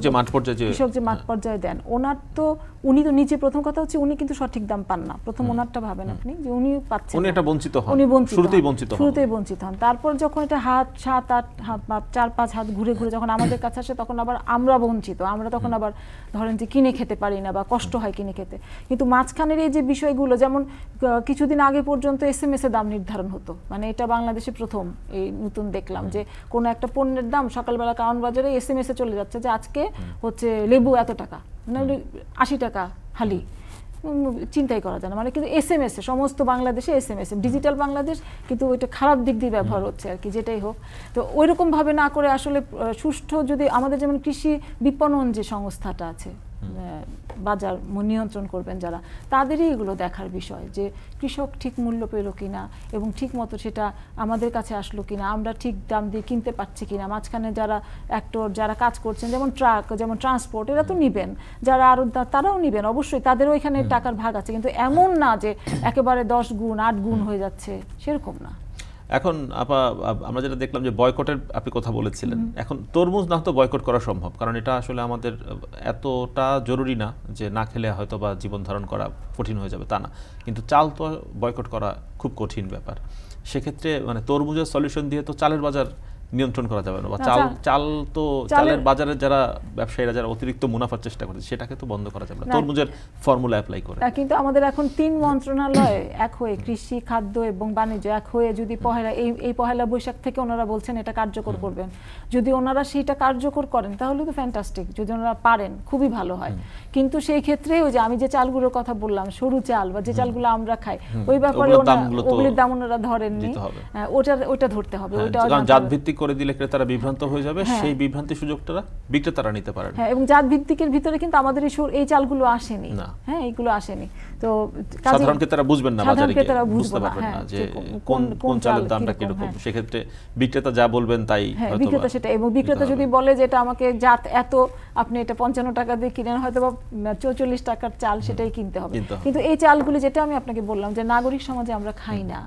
যে মাঠ পর্যায়ে দেন, ওনার তো উনি তো নিচে, প্রথম কথা হচ্ছে উনি কিন্তু সঠিক দাম পান না, প্রথম ওনারটা ভাবেন আপনি যে উনি পাচ্ছেন, উনি এটা বঞ্চিত হন, শুরুতেই বঞ্চিত হন। তারপর যখন এটা হাত 7-8 হাত বা 4-5 হাত ঘুরে ঘুরে যখন আমাদের কাছে আসে তখন আবার আমরা বঞ্চিত, আমরা তখন আবার ধরেন যে কিনে খেতে পারি না বা কষ্ট হয় কিনে খেতে। কিন্তু মাঝখানের এই যে বিষয়গুলো, যেমন কিছুদিন আগে পর্যন্ত এসএমএস এ দাম নির্ধারণ হতো, মানে এটা বাংলাদেশে প্রথম এই নতুন দেখলাম যে কোনো একটা পণ্যের দাম সকালবেলা কারণ বাজারে এসএমএস এ চলে যাচ্ছে যে আজকে হচ্ছে লেবু এত টাকা, মানে 80 টাকা হালি, চিন্তাই করা যায় না, মানে কিন্তু এসএমএস এ সমস্ত বাংলাদেশে এসএমএস ডিজিটাল বাংলাদেশ, কিন্তু ওইটা খারাপ দিক দিয়ে ব্যবহার হচ্ছে আর কি, যেটাই হোক। তো ওইরকম ভাবে না করে আসলে সুষ্ঠু যদি আমাদের যেমন কৃষি বিপণন যে সংস্থাটা আছে, বাজার নিয়ন্ত্রণ করবেন যারা, তাদেরই এগুলো দেখার বিষয় যে কৃষক ঠিক মূল্য পেল কিনা এবং ঠিক মতো সেটা আমাদের কাছে আসলো কিনা, আমরা ঠিক দাম দিয়ে কিনতে পারছি কিনা, মাঝখানে যারা অ্যাক্টর যারা কাজ করছেন, যেমন ট্রাক, যেমন ট্রান্সপোর্ট, এরা তো নিবেন, যারা আরো তারাও নিবেন, অবশ্যই তাদেরও এখানে টাকার ভাগ আছে, কিন্তু এমন না যে একেবারে 10 গুণ 8 গুণ হয়ে যাচ্ছে, সেরকম না। এখন আমরা যেটা দেখলাম যে বয়কটের আপনি কথা বলেছিলেন, এখন তরমুজ না তো বয়কট করা সম্ভব, কারণ এটা আসলে আমাদের এতটা জরুরি না যে না খেলে হয়তো বা জীবন ধারণ করা কঠিন হয়ে যাবে, তা না, কিন্তু চাল তো বয়কট করা খুব কঠিন ব্যাপার। সেক্ষেত্রে মানে তরমুজের সলিউশন দিয়ে তো চালের বাজার নিয়ন্ত্রণ করা যাবে না, বা চালের বাজারে যারা ব্যবসায়ীরা যারা অতিরিক্ত মুনাফার চেষ্টা করছে সেটাকে তো বন্ধ করা যাবে না তরমুজের ফর্মুলা অ্যাপ্লাই করে। কিন্তু আমাদের এখন 3 মন্ত্রণালয় এক হয়ে, কৃষি, খাদ্য এবং বাণিজ্য এক হয়ে যদি এই পহেলা বৈশাখ থেকে ওনারা বলছেন এটা কার্যকর করবেন, যদি ওনারা সেটা কার্যকর করেন তাহলে তো ফ্যান্টাস্টিক, যদি ওনারা পারেন খুবই ভালো হয়। কিন্তু সেই ক্ষেত্রে ওই যে আমি যে চালগুলোর কথা বললাম, সরু চাল বা যে চালগুলো আমরা খাই, ওই ব্যাপারে ওগুলোর দাম ওনারা ধরেননি, ওটা ধরতে হবে, ওটা জাত ভিত্তিক করে দিলে ক্রেতারা বিভ্রান্ত হয়ে যাবে, সেই বিভ্রান্তির সুযোগটা বিক্রেতারা নিতে পারেন। হ্যাঁ, এবং জাত ভিত্তিকের ভিতরে কিন্তু আমাদের এই চালগুলো আসেনি, হ্যাঁ, এইগুলো আসেনি, তো সাধারণ ক্রেতারা বুঝবেন না, বাজারে বুঝতে পারবেন না যে কোন চালের দামটা কিরকম, সেক্ষেত্রে বিক্রেতা যা বলবেন তাই হয়তো বিক্রেতা সেটা, এবং বিক্রেতা যদি বলে যে এটা আমাকে জাত এত, আপনি এটা 55 টাকা দিয়ে কিনেন, হয়তো বা 44 টাকার চাল, সেটাই কিনতে হবে। কিন্তু এই চালগুলো যেটা আমি আপনাকে বললাম যে নাগরিক সমাজে আমরা খাই না,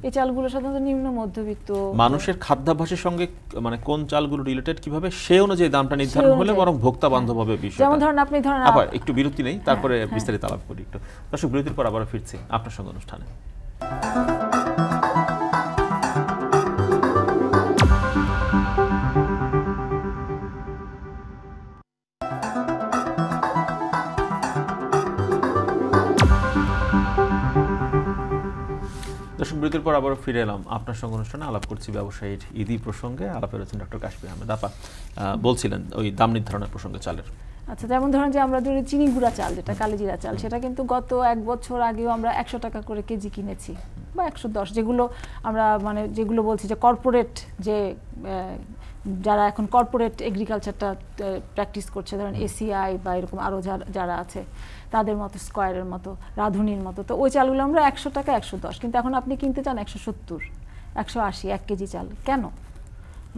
এই চালগুলো সাধারণত নিম্ন মধ্যবিত্ত মানুষের খাদ্যাভ্যাসের সঙ্গে মানে কোন চালগুলো রিলেটেড কিভাবে সেই অনুযায়ী দামটা নির্ধারণ হলে বরং ভোক্তা বান্ধব হবে বিষয়টা। যেমন ধরেন আপনি আবার একটু বিরতি নেই, তারপরে বিস্তারিত আলাপ করি একটু। দর্শক, বিরতির পর আবার ফিরছি আপনার সঙ্গে অনুষ্ঠানে। বিরতির পর আবার ফিরে এলাম আপনার সঙ্গে অনুষ্ঠানে। আলাপ করছি ব্যবসায়ীর ঈদি প্রসঙ্গে। আলাপে রয়েছেন ডক্টর কাশফি আহমেদ। আপা বলছিলেন ওই দাম নির্ধারণের প্রসঙ্গে চালের। আচ্ছা, যেমন ধরেন যে আমরা ধরি চিনি গুঁড়া চাল, যেটা কালিজিরা চাল, সেটা কিন্তু গত 1 বছর আগেও আমরা 100 টাকা করে কেজি কিনেছি, বা 110, যেগুলো আমরা মানে যেগুলো বলছি যে কর্পোরেট, যে যারা এখন কর্পোরেট এগ্রিকালচারটা প্র্যাকটিস করছে, ধরেন এসিআই বা এরকম আরও যারা আছে, তাদের মতো, স্কয়ারের মতো, রাঁধুনির মতো, তো ওই চালগুলো আমরা 100 টাকা 110, কিন্তু এখন আপনি কিনতে চান 170, 180 1 কেজি চাল। কেন?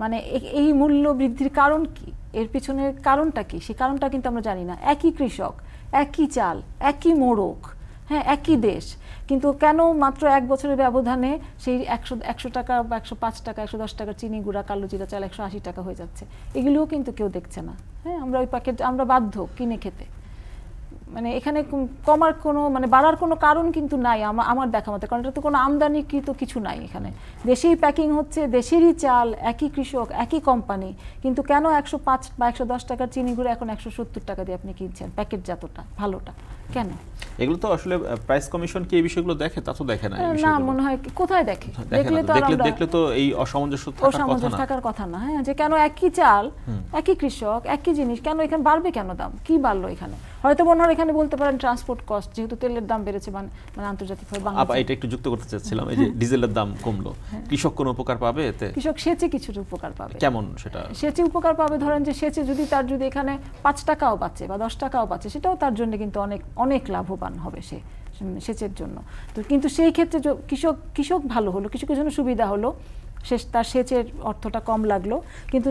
মানে এই মূল্য বৃদ্ধির কারণ কি, এর পিছনের কারণটা কি, সেই কারণটা কিন্তু আমরা জানি না। একই কৃষক, একই চাল, একই মোড়ক, হ্যাঁ, একই দেশ, কিন্তু কেন মাত্র 1 বছরের ব্যবধানে সেই 100 টাকা বা 105 টাকা 110 টাকার চিনি গুঁড়া কালো জিরা চাল 180 টাকা হয়ে যাচ্ছে? এগুলোও কিন্তু কেউ দেখছে না। হ্যাঁ, আমরা ওই প্যাকেট আমরা বাধ্য কিনে খেতে। মানে এখানে কমার কোনো মানে বাড়ার কোনো কারণ কিন্তু নাই আমার দেখা মতে, কারণ এটা তো কোনো আমদানিকৃত কিছু নাই। এখানে দেশেই প্যাকিং হচ্ছে, দেশেরই চাল, একই কৃষক, একই কোম্পানি, কিন্তু কেন 105 বা 110 টাকার চিনি গুঁড়ো এখন 170 টাকা দিয়ে আপনি কিনছেন প্যাকেটজাতটা ভালোটা? কেন? এগুলো তো আসলে প্রাইস কমিশন কি এই বিষয়গুলো দেখে? তা তো দেখে না। না, মনে হয় কোথায় দেখে? দেখলে তো এই অসামঞ্জস্য থাকার কথা না। হ্যাঁ, যে কেন একই চাল, একই কৃষক, একই জিনিস, কেন এখানে বাড়বে? কেন দাম কি বাড়লো এখানে? হয়তো মনে হয় এখানে বলতে পারেন ট্রান্সপোর্ট কস্ট, যেহেতু তেলের দাম বেড়েছে মানে আন্তর্জাতিকভাবে। আপা এটা একটু যুক্ত করতে চাচ্ছিলাম, এই যে ডিজেলের দাম কমলো, কৃষক কোনো উপকার পাবে এতে? কৃষক সেচে কিছুটা উপকার পাবে। কেমন সেটা? সেচে উপকার পাবে, ধরেন যে সেচে যদি তার যদি এখানে 5 টাকাও বাঁচে বা 10 টাকাও বাঁচে, সেটাও তার জন্য কিন্তু অনেক অনেক লাভবান হবে সে সেচের জন্য। তো কিন্তু সেই ক্ষেত্রে কৃষক ভালো হলো, কৃষকের জন্য সুবিধা হলো, তার সেচের অর্থটা কম লাগলো, কিন্তু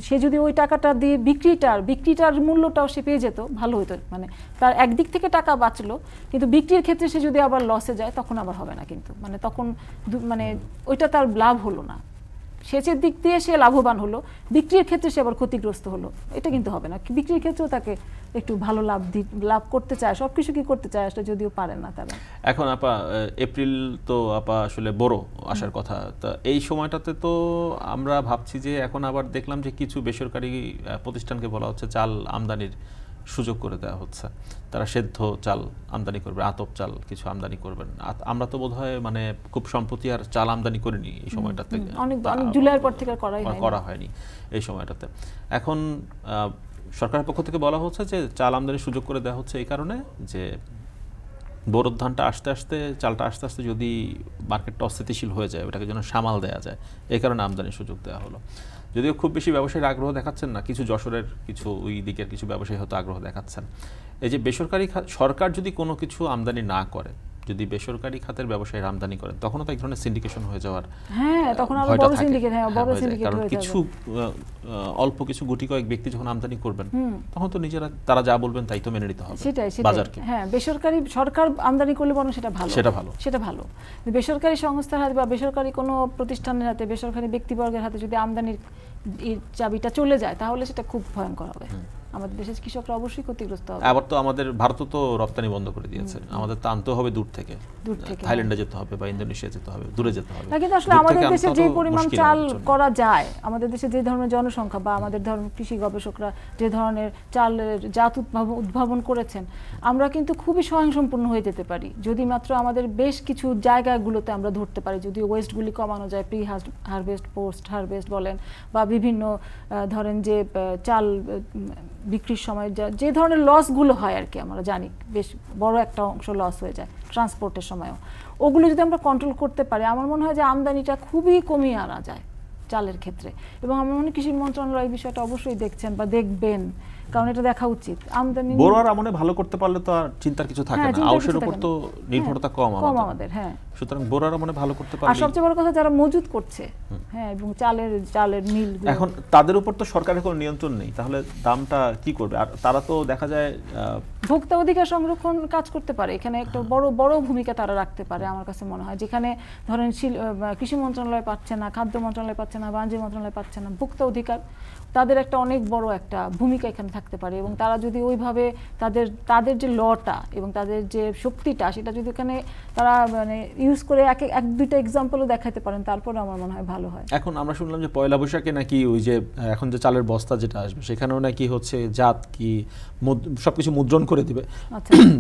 সে যদি ওই টাকাটা দিয়ে বিক্রিটার মূল্যটাও সে পেয়ে যেত, ভালো হতো। মানে তার একদিক থেকে টাকা বাঁচলো, কিন্তু বিক্রির ক্ষেত্রে সে যদি আবার লসে যায় তখন আবার হবে না। কিন্তু মানে তখন মানে ওইটা তার লাভ হলো না। সেচের দিক দিয়ে সে লাভবান হলো, বিক্রির ক্ষেত্রে সে আবার ক্ষতিগ্রস্ত হলো, এটা কিন্তু হবে না। বিক্রির ক্ষেত্রেও তাকে একটু ভালো লাভ করতে চায়, সব কিছু কি করতে চায় আসলে, যদিও পারেন না তারা। এখন আপা এপ্রিল তো আপা আসলে বড় আসার কথা, তা এই সময়টাতে তো আমরা ভাবছি যে এখন আবার দেখলাম যে কিছু বেসরকারি প্রতিষ্ঠানকে বলা হচ্ছে চাল আমদানির সুযোগ করে দেওয়া হচ্ছে, তারা সেদ্ধ চাল আমদানি করবে, আতপ চাল কিছু আমদানি করবেন। আমরা তো বোধহয় মানে খুব সম্প্রতি আর চাল আমদানি করিনি এই সময়টাতে, অনেক জুলাইয়ের পর থেকে করা হয়নি এই সময়টাতে। এখন সরকারের পক্ষ থেকে বলা হচ্ছে যে চাল আমদানির সুযোগ করে দেওয়া হচ্ছে এই কারণে যে বোরোর ধানটা চালটা আস্তে আস্তে যদি মার্কেটটা অস্থিতিশীল হয়ে যায়, ওটাকে যেন সামাল দেওয়া যায়, এই কারণে আমদানির সুযোগ দেওয়া হলো। যদিও খুব বেশি ব্যবসায়ীর আগ্রহ দেখাচ্ছেন না, কিছু যশোরের কিছু ওই দিকের কিছু ব্যবসায়ী হয়তো আগ্রহ দেখাচ্ছেন। এই যে বেসরকারি সরকার যদি কোনো কিছু আমদানি না করে, যদি বেসরকারি খাতের ব্যবসায়ীরা আমদানি করেন, তখনও তো এক ধরনের সিন্ডিকেশন হয়ে যাওয়ার, তখন আরো বড় সিন্ডিকেট, বড় সিন্ডিকেট হয়ে যাবে। কিছু অল্প কিছু গুটি কয়েক ব্যক্তি যখন আমদানি করবেন, তখন তো তারা যা বলবেন তাই তো মেনে নিতে হবে বাজারকে। হ্যাঁ, সরকার আমদানি করলে বরং সেটা ভালো। বেসরকারি সংস্থার হাতে বা বেসরকারি কোনো প্রতিষ্ঠানের হাতে, বেসরকারি ব্যক্তিবর্গের হাতে যদি আমদানির চাবিটা চলে যায়, তাহলে সেটা খুব ভয়ঙ্কর হবে। আমাদের দেশের কৃষকরা অবশ্যই ক্ষতিগ্রস্ত হবে। আবার তো আমাদের ভারত তো রপ্তানি বন্ধ করে দিয়েছে, আমাদের তো আনতে হবে দূর থেকে, থাইল্যান্ডে যেতে হবে বা ইন্দোনেশিয়া যেতে হবে, দূরে যেতে হবে। কিন্তু আসলে আমাদের দেশে যে পরিমাণ চাল করা যায়, আমাদের দেশে যে ধরনের জনসংখ্যা বা আমাদের ধরনের কৃষি গবেষকরা যে ধরনের চালের জাত উদ্ভাবন করেছেন, আমরা কিন্তু খুবই স্বয়ংসম্পূর্ণ হয়ে যেতে পারি যদি মাত্র আমাদের বেশ কিছু জায়গাগুলোতে আমরা ধরতে পারি। যদি ওয়েস্টগুলি কমানো যায়, প্রি হারভেস্ট, পোস্ট হারভেস্ট বলেন, বা বিভিন্ন ধরেন যে চাল বিক্রির সময় যে ধরনের লসগুলো হয় আর কি, আমরা জানি বেশ বড় একটা অংশ লস হয়ে যায় ট্রান্সপোর্টের সময়ও, ওগুলো যদি আমরা কন্ট্রোল করতে পারি, আমার মনে হয় যে আমদানিটা খুবই কমিয়ে আনা যায় চালের ক্ষেত্রে। এবং আমার মনে হয় কৃষি মন্ত্রণালয় এই বিষয়টা অবশ্যই দেখছেন বা দেখবেন, কারণ এটা দেখা উচিত। আমদানি বড়রা আমনে ভালো করতে পারলে তো আর চিন্তার কিছু থাকে না, আউশের উপর তো নির্ভরতা কম আমাদের। হ্যাঁ, সুতরাং বড়রা আমনে ভালো করতে পারলে। আর সবচেয়ে বড় কথা যারা মজুত করছে, হ্যাঁ, এবং চালের মিল, এখন তাদের উপর তো সরকারের কোনো নিয়ন্ত্রণ নেই, তাহলে দামটা কি করবে? আর তারা তো দেখা যায় ভোক্তা অধিকার সংরক্ষণ কাজ করতে পারে, এখানে একটা বড় ভূমিকা তারা রাখতে পারে আমার কাছে মনে হয়। যেখানে ধরেন কৃষি মন্ত্রণালয় পাচ্ছে না, খাদ্য মন্ত্রণালয় পাচ্ছে না, না, বাণিজ্য মন্ত্রণালয় পাচ্ছে না, ভোক্তা অধিকার তাদের একটা অনেক বড় একটা ভূমিকা এখানে থাকতে পারে। এবং তারা যদি ওইভাবে তাদের যে লটা এবং তাদের যে শক্তিটা সেটা যদি এখানে তারা মানে ইউজ করে এক দুইটা এক্সাম্পলও দেখাতে পারেন, তারপরে আমার মনে হয় ভালো হয়। এখন আমরা শুনলাম যে পয়লা বৈশাখে নাকি ওই যে এখন যে চালের বস্তা যেটা আসবে সেখানেও নাকি হচ্ছে জাত কি সবকিছু মুদ্রণ করে দিবে,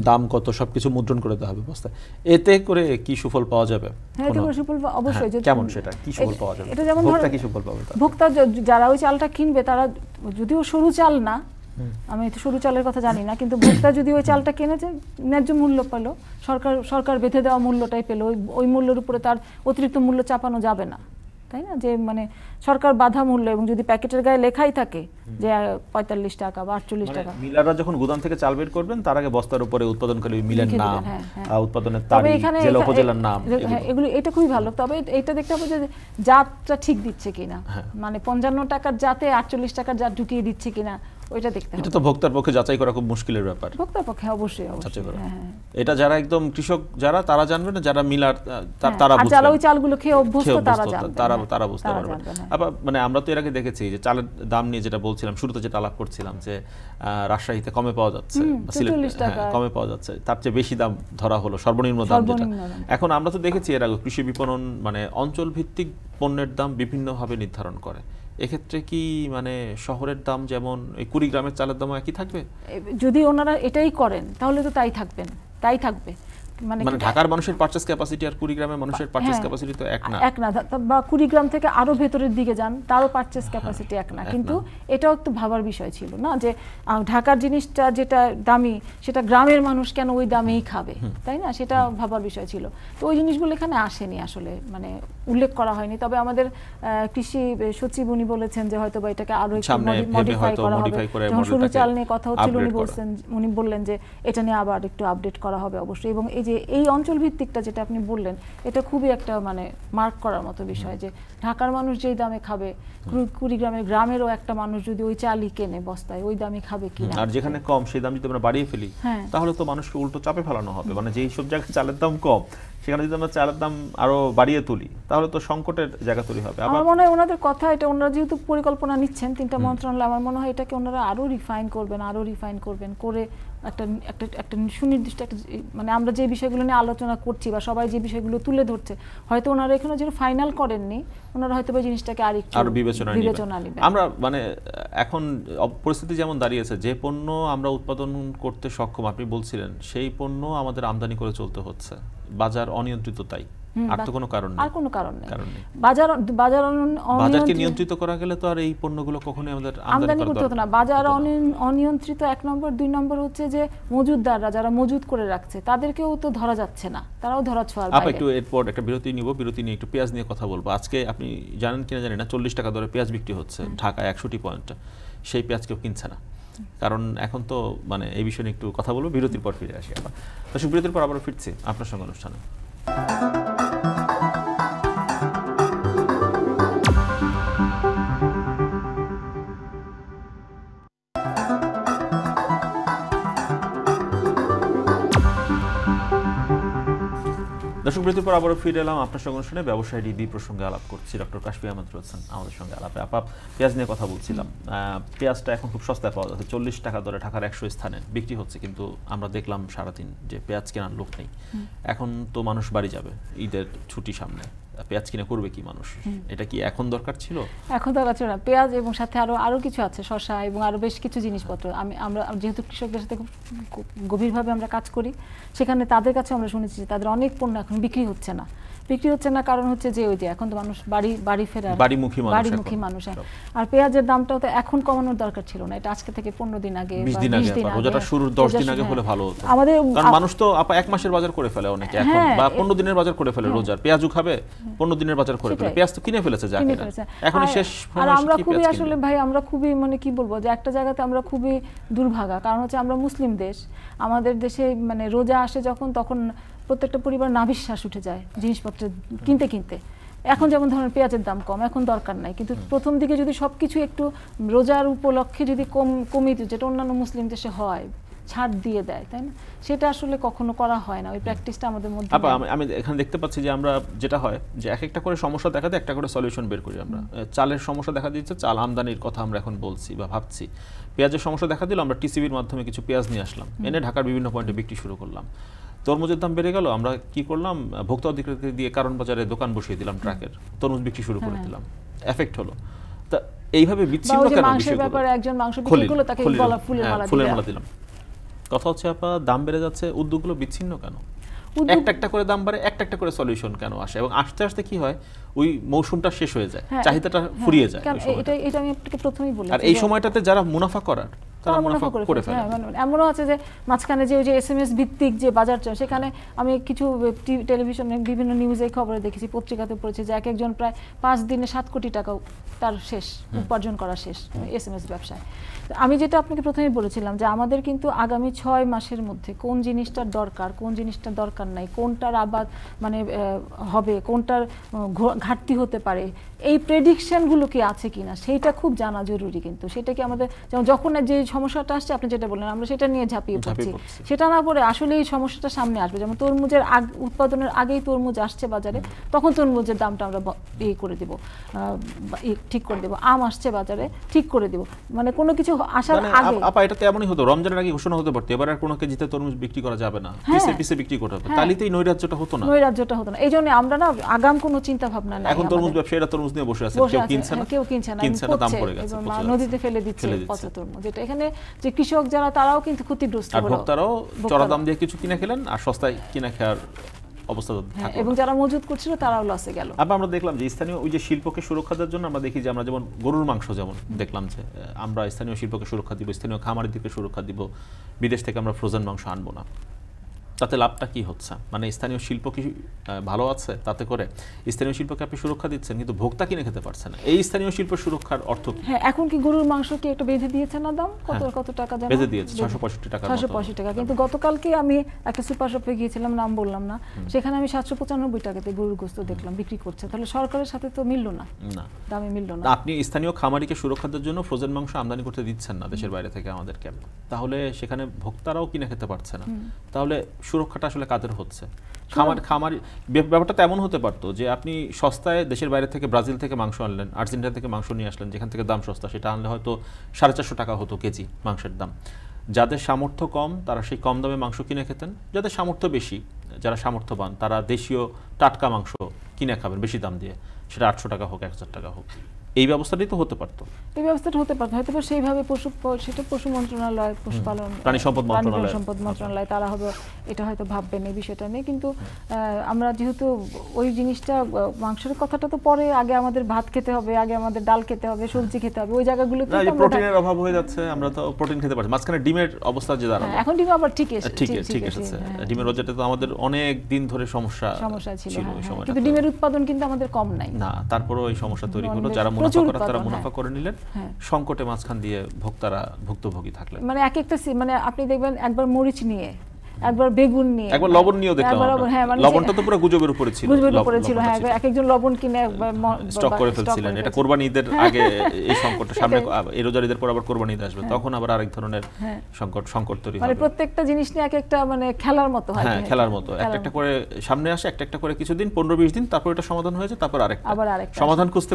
দাম কত সবকিছু মুদ্রণ করে দেওয়া হবে বস্তায়। এতে করে কি সুফল পাওয়া যাবে? হ্যাঁ, এতে করে সুফল অবশ্যই। কেমন সেটা কি সুফল পাওয়া যাবে? এটা যেমন ভোক্তা কি সুফল পাবে? ভোক্তা যারা ওই চালটা কিনবে তারা যদিও সরু চাল না, আমি তো সরু চালের কথা জানি না, কিন্তু ভোক্তা যদি ওই চালটা কিনেছে ন্যায্য মূল্য পেল, সরকার বেঁধে দেওয়া মূল্যটাই পেল, ওই মূল্যের উপরে তার অতিরিক্ত মূল্য চাপানো যাবে না, তাই না? যে মানে সরকার বাধা মূল্য, এবং যদি প্যাকেটের গায়ে লেখাই থাকে যে 45 টাকা বা 48 টাকা। মিলাররা যখন গুদাম থেকে চাল বের করবেন তার আগে বস্তার উপরে উৎপাদনকারী মিলের নাম, উৎপাদনের তারিখ, জেলা উপজেলার নাম, এগুলো এটা খুবই ভালো। তবে এটা দেখতে হবে যে জাতটা ঠিক দিচ্ছে কিনা, মানে 55 টাকার জাতে 48 টাকার জাত ঢুকিয়ে দিচ্ছে কিনা ওইটা দেখতে হবে। এটা তো ভোক্তার পক্ষে যাচাই করা খুব মুশকিলের ব্যাপার। ভোক্তার পক্ষে অবশ্যই এটা যারা একদম কৃষক যারা তারা জানবে না, যারা মিলার তারা বুঝবে, যারা ওই চালগুলো খেয়ে অভ্যস্ত তারা বুঝতে পারবে। আবার মানে আমরা তো এর আগে দেখেছি যে চালের দাম নিয়ে যেটা বলছিলাম, শুরুতে যেটা আলাপ করছিলাম যে রাজশাহীতে কমে পাওয়া যাচ্ছে, কমে পাওয়া যাচ্ছে, তার চেয়ে বেশি দাম ধরা হলো, সর্বনিম্ন দাম যেটা। এখন আমরা তো দেখেছি এর আগে কৃষি বিপণন মানে অঞ্চল ভিত্তিক পণ্যের দাম বিভিন্নভাবে নির্ধারণ করে। এক্ষেত্রে কি মানে শহরের দাম যেমন এই কুড়িগ্রামের চালের দাম একই থাকবে? যদি ওনারা এটাই করেন তাহলে তো তাই থাকবে। মানে ঢাকার মানুষের পারচেজ ক্যাপাসিটি আর কুড়িগ্রামের মানুষের পারচেজ ক্যাপাসিটি তো এক না, বা কুড়িগ্রাম থেকে আরো ভেতরের দিকে যান তারও পারচেজ ক্যাপাসিটি এক না। কিন্তু এটাও একটু ভাবার বিষয় ছিল না যে ঢাকার জিনিসটা যেটা দামি সেটা গ্রামের মানুষ কেন ওই দামেই খাবে, তাই না? সেটা ভাবার বিষয় ছিল। তো ওই জিনিসগুলো এখানে আসেনি আসলে, মানে উল্লেখ করা হয়নি। তবে আমাদের কৃষি সচিব উনি বলেছেন যে হয়তো বা এটাকে আরো একটু মডিফাই করা হবে। যখন সরু চাল নিয়ে কথা হচ্ছিল উনি বললেন যে এটা নিয়ে আবার একটু আপডেট করা হবে অবশ্যই। এবং এই যে এই অঞ্চল ভিত্তিকটা যেটা আপনি বললেন এটা খুবই একটা মানে মার্ক করার মতো বিষয় যে ঢাকার মানুষ যেই দামে খাবে কুড়িগ্রামের গ্রামেরও একটা মানুষ যদি ওই চালই কেনে বস্তায় ওই দামে খাবে কিনা। আর যেখানে কম সেই দাম যদি আমরা বাড়িয়ে ফেলি তাহলে তো মানুষকে উল্টো চাপে ফেলানো হবে। মানে যেই সব জায়গায় চালের দাম কম সেখানে যদি আমরা চালের দাম আরো বাড়িয়ে তুলি তাহলে তো সংকটের জায়গা তৈরি হবে। আমার মনে হয় ওনাদের কথা এটা, ওনারা যেহেতু পরিকল্পনা নিচ্ছেন তিনটা মন্ত্রণালয়, আমার মনে হয় এটাকে ওনারা আরো রিফাইন করবেন করে একটা সুনির্দিষ্ট একটা মানে আমরা যে বিষয়গুলো নিয়ে আলোচনা করছি বা সবাই যে বিষয়গুলো তুলে ধরছে হয়তো ওনারা এখানে যেটা ফাইনাল করেননি, ওনারা হয়তো এই জিনিসটাকে আরো বিবেচনা নেবেন। আমরা মানে এখন পরিস্থিতি যেমন দাঁড়িয়েছে যে পণ্য আমরা উৎপাদন করতে সক্ষম আপনি বলছিলেন সেই পণ্য আমাদের আমদানি করে চলতে হচ্ছে, বাজার অনিয়ন্ত্রিত, তাই আর তো কোনো কারণ নেই। আর কোনো কারণ নেই। বাজারকে নিয়ন্ত্রিত করা গেলে তো আর এই পণ্যগুলো কখনোই আমাদের আমদানি করতে হতো না। বাজার অনিয়ন্ত্রিত এক নম্বর, দুই নম্বর হচ্ছে যে মজুতদাররা যারা মজুত করে রাখছে তাদেরকেও তো ধরা যাচ্ছে না, তারাও ধরা ছোঁয়ার বাইরে। একটু এরপর একটা বিরতি নিব, বিরতি নিয়ে একটু পেঁয়াজ নিয়ে কথা বলবো। আজকে আপনি জানেন কিনা জানি না 40 টাকা দরে পেঁয়াজ বিক্রি হচ্ছে ঢাকায় 61টি পয়েন্টে, সেই পেঁয়াজ কেউ কিনছে না। কারণ এখন তো মানে এই বিষয়ে একটু কথা বলবো, বিরতির পর ফিরে আসি আবার। দর্শক বিরতির পর আবার ফিরছি আপনার সঙ্গে অনুষ্ঠানে। দর্শক বিরতির পর আবারও ফিরে এলাম আপনার সঙ্গে অনুষ্ঠানে। ব্যবসায়ী ডিবি প্রসঙ্গে আলাপ করছি, ডক্টর কাশফি আহমেদ রয়েছেন আমাদের সঙ্গে আলাপে। পেঁয়াজ নিয়ে কথা বলছিলাম। পেঁয়াজটা এখন খুব সস্তায় পাওয়া যাচ্ছে, 40 টাকা দরে ঢাকার 100 স্থানে বিক্রি হচ্ছে, কিন্তু আমরা দেখলাম সারাদিন যে পেঁয়াজ কেনার লোক নেই। এখন তো মানুষ বাড়ি যাবে, ঈদের ছুটি সামনে, পেঁয়াজ কিনে করবে কি মানুষ? এটা কি এখন দরকার ছিল? এখন দরকার ছিল না। পেঁয়াজ এবং সাথে আরো কিছু আছে, শসা এবং আরো বেশ কিছু জিনিসপত্র। আমরা যেহেতু কৃষকদের সাথে খুব গভীরভাবে আমরা কাজ করি, সেখানে তাদের কাছে আমরা শুনেছি যে তাদের অনেক পণ্য এখন বিক্রি হচ্ছে না। কারণ হচ্ছে যে ওই যে এখন তো মানুষ বাড়ি ফেরার বাড়িমুখী মানুষ। আর পেঁয়াজের দামটাও তো এখন কমানোর দরকার ছিল না, এটা আজকে থেকে 15 দিন আগে, 20 দিন আগে, রোজাটা শুরুর 10 দিন আগে হলে ভালো হতো। আমাদের মানুষ তো এক মাসের বাজার করে ফেলে অনেকে এখন, বা 15 দিনের বাজার করে ফেলে রোজার। পেঁয়াজও খাবে 15 দিনের বাজার করে ফেলে, পেঁয়াজ তো কিনে ফেলেছে যাকে এখনই শেষ। আর আমরা খুবই আসলে ভাই আমরা খুবই মানে কি বলবো যে একটা জায়গাতে আমরা খুবই দুর্ভাগা, কারণ হচ্ছে আমরা মুসলিম দেশ, আমাদের দেশে মানে রোজা আসে যখন তখন প্রত্যেকটা পরিবার নাভিশ্বাস উঠে যায় জিনিসপত্র কিনতে। এখন যেমন ধরেন পেঁয়াজের দাম কম, এখন দরকার নাই, কিন্তু প্রথম দিকে যদি সবকিছু একটু রোজার উপলক্ষে যদি কমিয়ে, যেটা অন্যান্য মুসলিম দেশে হয়, ছাড় দিয়ে দেয়, তাই না? সেটা আসলে কখনো করা হয় না, ওই প্র্যাকটিসটা আমাদের মধ্যে। আমি এখানে দেখতে পাচ্ছি যে আমরা যেটা হয় যে এক একটা করে সমস্যা দেখা দেয়, একটা করে সলিউশন বের করি আমরা। চালের সমস্যা দেখা দিচ্ছে, চাল আমদানির কথা আমরা এখন বলছি বা ভাবছি। পেঁয়াজের সমস্যা দেখা দিল, আমরা টিসিবির মাধ্যমে কিছু পেঁয়াজ নিয়ে আসলাম, এনে ঢাকার বিভিন্ন পয়েন্টে বিক্রি শুরু করলাম। তরমুজের দাম বেড়ে গেল, আমরা কি করলাম, ভোক্তা অধিকার দিয়ে কারণ বাজারে দোকান বসিয়ে দিলাম, ট্রাকের তরমুজ বিক্রি শুরু করে দিলাম, এফেক্ট হলো। তা এইভাবে বিচ্ছিন্ন কেন বিষয়গুলো? একজন মাংস বিক্রি করলো, তাকে ফুলের মালা দিলাম। কথা হচ্ছে আপা, দাম বেড়ে যাচ্ছে, উদ্যোগগুলো বিচ্ছিন্ন কেন? একটা একটা করে দাম বাড়ে, একটা একটা করে সলিউশন কেন আসে, এবং আস্তে আস্তে কি হয়, ওই মৌসুমটা শেষ হয়ে যায়, চাহিদাটা ফুরিয়ে যায়। এটা আমি আপনাকে প্রথমেই বলেছি। আর এই সময়টাতে যারা মুনাফা করার, তারা মুনাফা করে ফেলে। এমনও আছে যে মাঝখানে যে ওই যে এসএমএস ভিত্তিক যে বাজার চলে, সেখানে আমি কিছু টেলিভিশনে বিভিন্ন নিউজে খবরে দেখেছি, পত্রিকাতে পড়েছি যে এক একজন প্রায় 5 দিনে 7 কোটি টাকা তার শেষ, উপার্জন করা শেষ এসএমএস ব্যবসায়। আমি যেটা আপনাকে প্রথমেই বলেছিলাম যে আমাদের কিন্তু আগামী 6 মাসের মধ্যে কোন জিনিসটার দরকার, কোন জিনিসটার দরকার নাই, কোনটার আবাদ মানে হবে, কোনটার ঘাটতি হতে পারে, এই প্রেডিকশনগুলো কি আছে কিনা সেইটা খুব জানা জরুরি। কিন্তু সেটা কি আমাদের, যেমন যখন যে সমস্যাটা আসছে আপনি যেটা বললেন, আমরা সেটা নিয়ে ঝাঁপিয়ে পড়ছি, সেটা না পড়ে আসলে এই সমস্যাটা সামনে আসবে। যেমন তরমুজের উৎপাদনের আগেই তরমুজ আসছে বাজারে, তখন তরমুজের দামটা আমরা করে দেব, ঠিক করে দেব। আম আসছে বাজারে, ঠিক করে দেব, মানে কোনো কিছু আসার আগে। আপা এটা তো এমনই হতো, রমজানের আগে ঘোষণা হতে পারতো এবার আর কোনো কেজিতে তরমুজ বিক্রি করা যাবে না, পিসে পিসে বিক্রি করতে হবে, তাহলে তো এই নৈরাজ্যটা হতো না। এই জন্য আমরা না আগাম কোনো চিন্তা ভাবনা নাই। এখন তরমুজ ব্যবসায়ীরা তরমুজ নিয়ে বসে আছে, কেউ কিনছে না, দাম পড়ে গেছে, নদীতে ফেলে দিচ্ছে পচা তরমুজ। যেটা এখানে যে কৃষক যারা, তারাও কিন্তু ক্ষতিগ্রস্ত হলো, আর ভোক্তারাও চড়া দাম দিয়ে কিছু কিনে খেলেন, আর সস্তায় কিনে খাওয়ার অবস্থা থাকলো, এবং যারা মজুত করছিল তারাও লসে গেল। আবার আমরা দেখলাম যে স্থানীয় ওই যে শিল্পকে সুরক্ষা দেওয়ার জন্য আমরা দেখি যে আমরা যেমন গরুর মাংস যেমন দেখলাম যে আমরা স্থানীয় শিল্পকে সুরক্ষা দিব, স্থানীয় খামারিদেরকে সুরক্ষা দিব, বিদেশ থেকে আমরা ফ্রোজেন মাংস আনবো না। তাতে লাভটা কি হচ্ছে? মানে স্থানীয় শিল্প কি ভালো আছে তাতে করে? স্থানীয় শিল্পকে আপনি সুরক্ষা দিচ্ছেন, কিন্তু ভোক্তা কিনে খেতে পারছে না। এই স্থানীয় শিল্প সুরক্ষার অর্থ কি? হ্যাঁ, এখন কি গরুর মাংস কি একটা বেঁধে দিয়েছে না দাম? কত টাকা জানেন? বেঁধে দিয়েছে 665 টাকা। 665 টাকা। কিন্তু গতকালকে আমি একটা সুপার শপে গিয়েছিলাম, নাম বললাম না, সেখানে আমি 795 টাকাতে গরুর গোশত দেখলাম বিক্রি করছে। তাহলে সরকারের সাথে তো মিলল না, দামে মিলল না। আপনি স্থানীয় খামারিকে সুরক্ষা দেওয়ার জন্য ফ্রোজেন মাংস আমদানি করতে দিচ্ছেন না দেশের বাইরে থেকে আমাদেরকে, তাহলে সেখানে ভোক্তারাও কিনে খেতে পারছে না। তাহলে সুরক্ষাটা আসলে কাদের হচ্ছে? খামারি ব্যাপারটা তেমন হতে পারতো যে আপনি সস্তায় দেশের বাইরে থেকে, ব্রাজিল থেকে মাংস আনলেন, আর্জেন্টিনা থেকে মাংস নিয়ে আসলেন, যেখান থেকে দাম সস্তা, সেটা আনলে হয়তো 450 টাকা হতো কেজি মাংসের দাম। যাদের সামর্থ্য কম তারা সেই কম দামে মাংস কিনে খেতেন, যাদের সামর্থ্য বেশি, যারা সামর্থ্যবান, তারা দেশীয় টাটকা মাংস কিনে খাবেন বেশি দাম দিয়ে, সেটা 800 টাকা হোক 1000 টাকা হোক। এই ব্যবস্থাটাই তো হতে পারতো। এই ব্যবস্থাটা হতে পারতো হয়তো সেইভাবে সেটা পশু মন্ত্রণালয়, পশুপালন, প্রাণী সম্পদ মন্ত্রণালয় তারা হবে, এটা হয়তো ভাববেন এই বিষয়টা নিয়ে। কিন্তু আমরা যেহেতু ওই জিনিসটা, মাংসের কথাটা তো পরে, আগে আমাদের ভাত খেতে হবে, আগে আমাদের ডাল খেতে হবে, সবজি খেতে হবে, ওই জায়গাগুলোতে প্রোটিনের অভাব হয়ে যাচ্ছে, আমরা তো প্রোটিন খেতে পারছি। মাঝখানে ডিমের অবস্থা যে দাঁড়ালো, এখন ডিম আবার ঠিক এসেছে। ডিমের রোজাটা তো আমাদের অনেক দিন ধরে সমস্যা ছিল, কিন্তু ডিমের উৎপাদন কিন্তু আমাদের কম নাই না, তারপরেও এই সমস্যা তৈরি হলো। যারা তারা মুনাফা করে নিলেন, সংকটে মাঝখান দিয়ে ভোক্তারা ভুক্তভোগী থাকলেন। মানে এক একটা, মানে আপনি দেখবেন একবার মরিচ নিয়ে, একবার বেগুন নিয়ে, একবার লবণ নিয়ে দেখলাম, লবণটা তো পুরো গুজবের উপরে ছিল, হ্যাঁ, এক একজন লবণ কিনে একবার স্টক করে ফেলছিলেন। এটা কুরবানি ঈদের আগে এই সংকটটা, সামনে এই রোজার ঈদের পর আবার কুরবানি ঈদ আসবে, তখন আবার আরেক ধরনের সংকট তৈরি হবে। মানে প্রত্যেকটা জিনিস নিয়ে এক একটা মানে খেলার মতো হয়, হ্যাঁ খেলার মতো, একটা একটা করে সামনে আসে, একটা একটা করে কিছুদিন, 15-20 দিন, তারপর এটা সমাধান হয়ে যায়, তারপর আরেকটা সমাধান খুঁজতে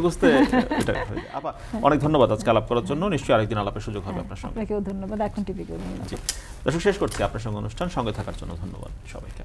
এটা হয়ে যায়। আপা অনেক ধন্যবাদ আজকে আলাপ করার জন্য, নিশ্চয়ই আরেকদিন আলাপের সুযোগ হবে আপনার সঙ্গে। আপনাকেও ধন্যবাদ, এখন টিভিকেও ধন্যবাদ। দর্শক, শেষ করছি আপনার সঙ্গে অনুষ্ঠান, সঙ্গে থাকার জন্য ধন্যবাদ সবাইকে।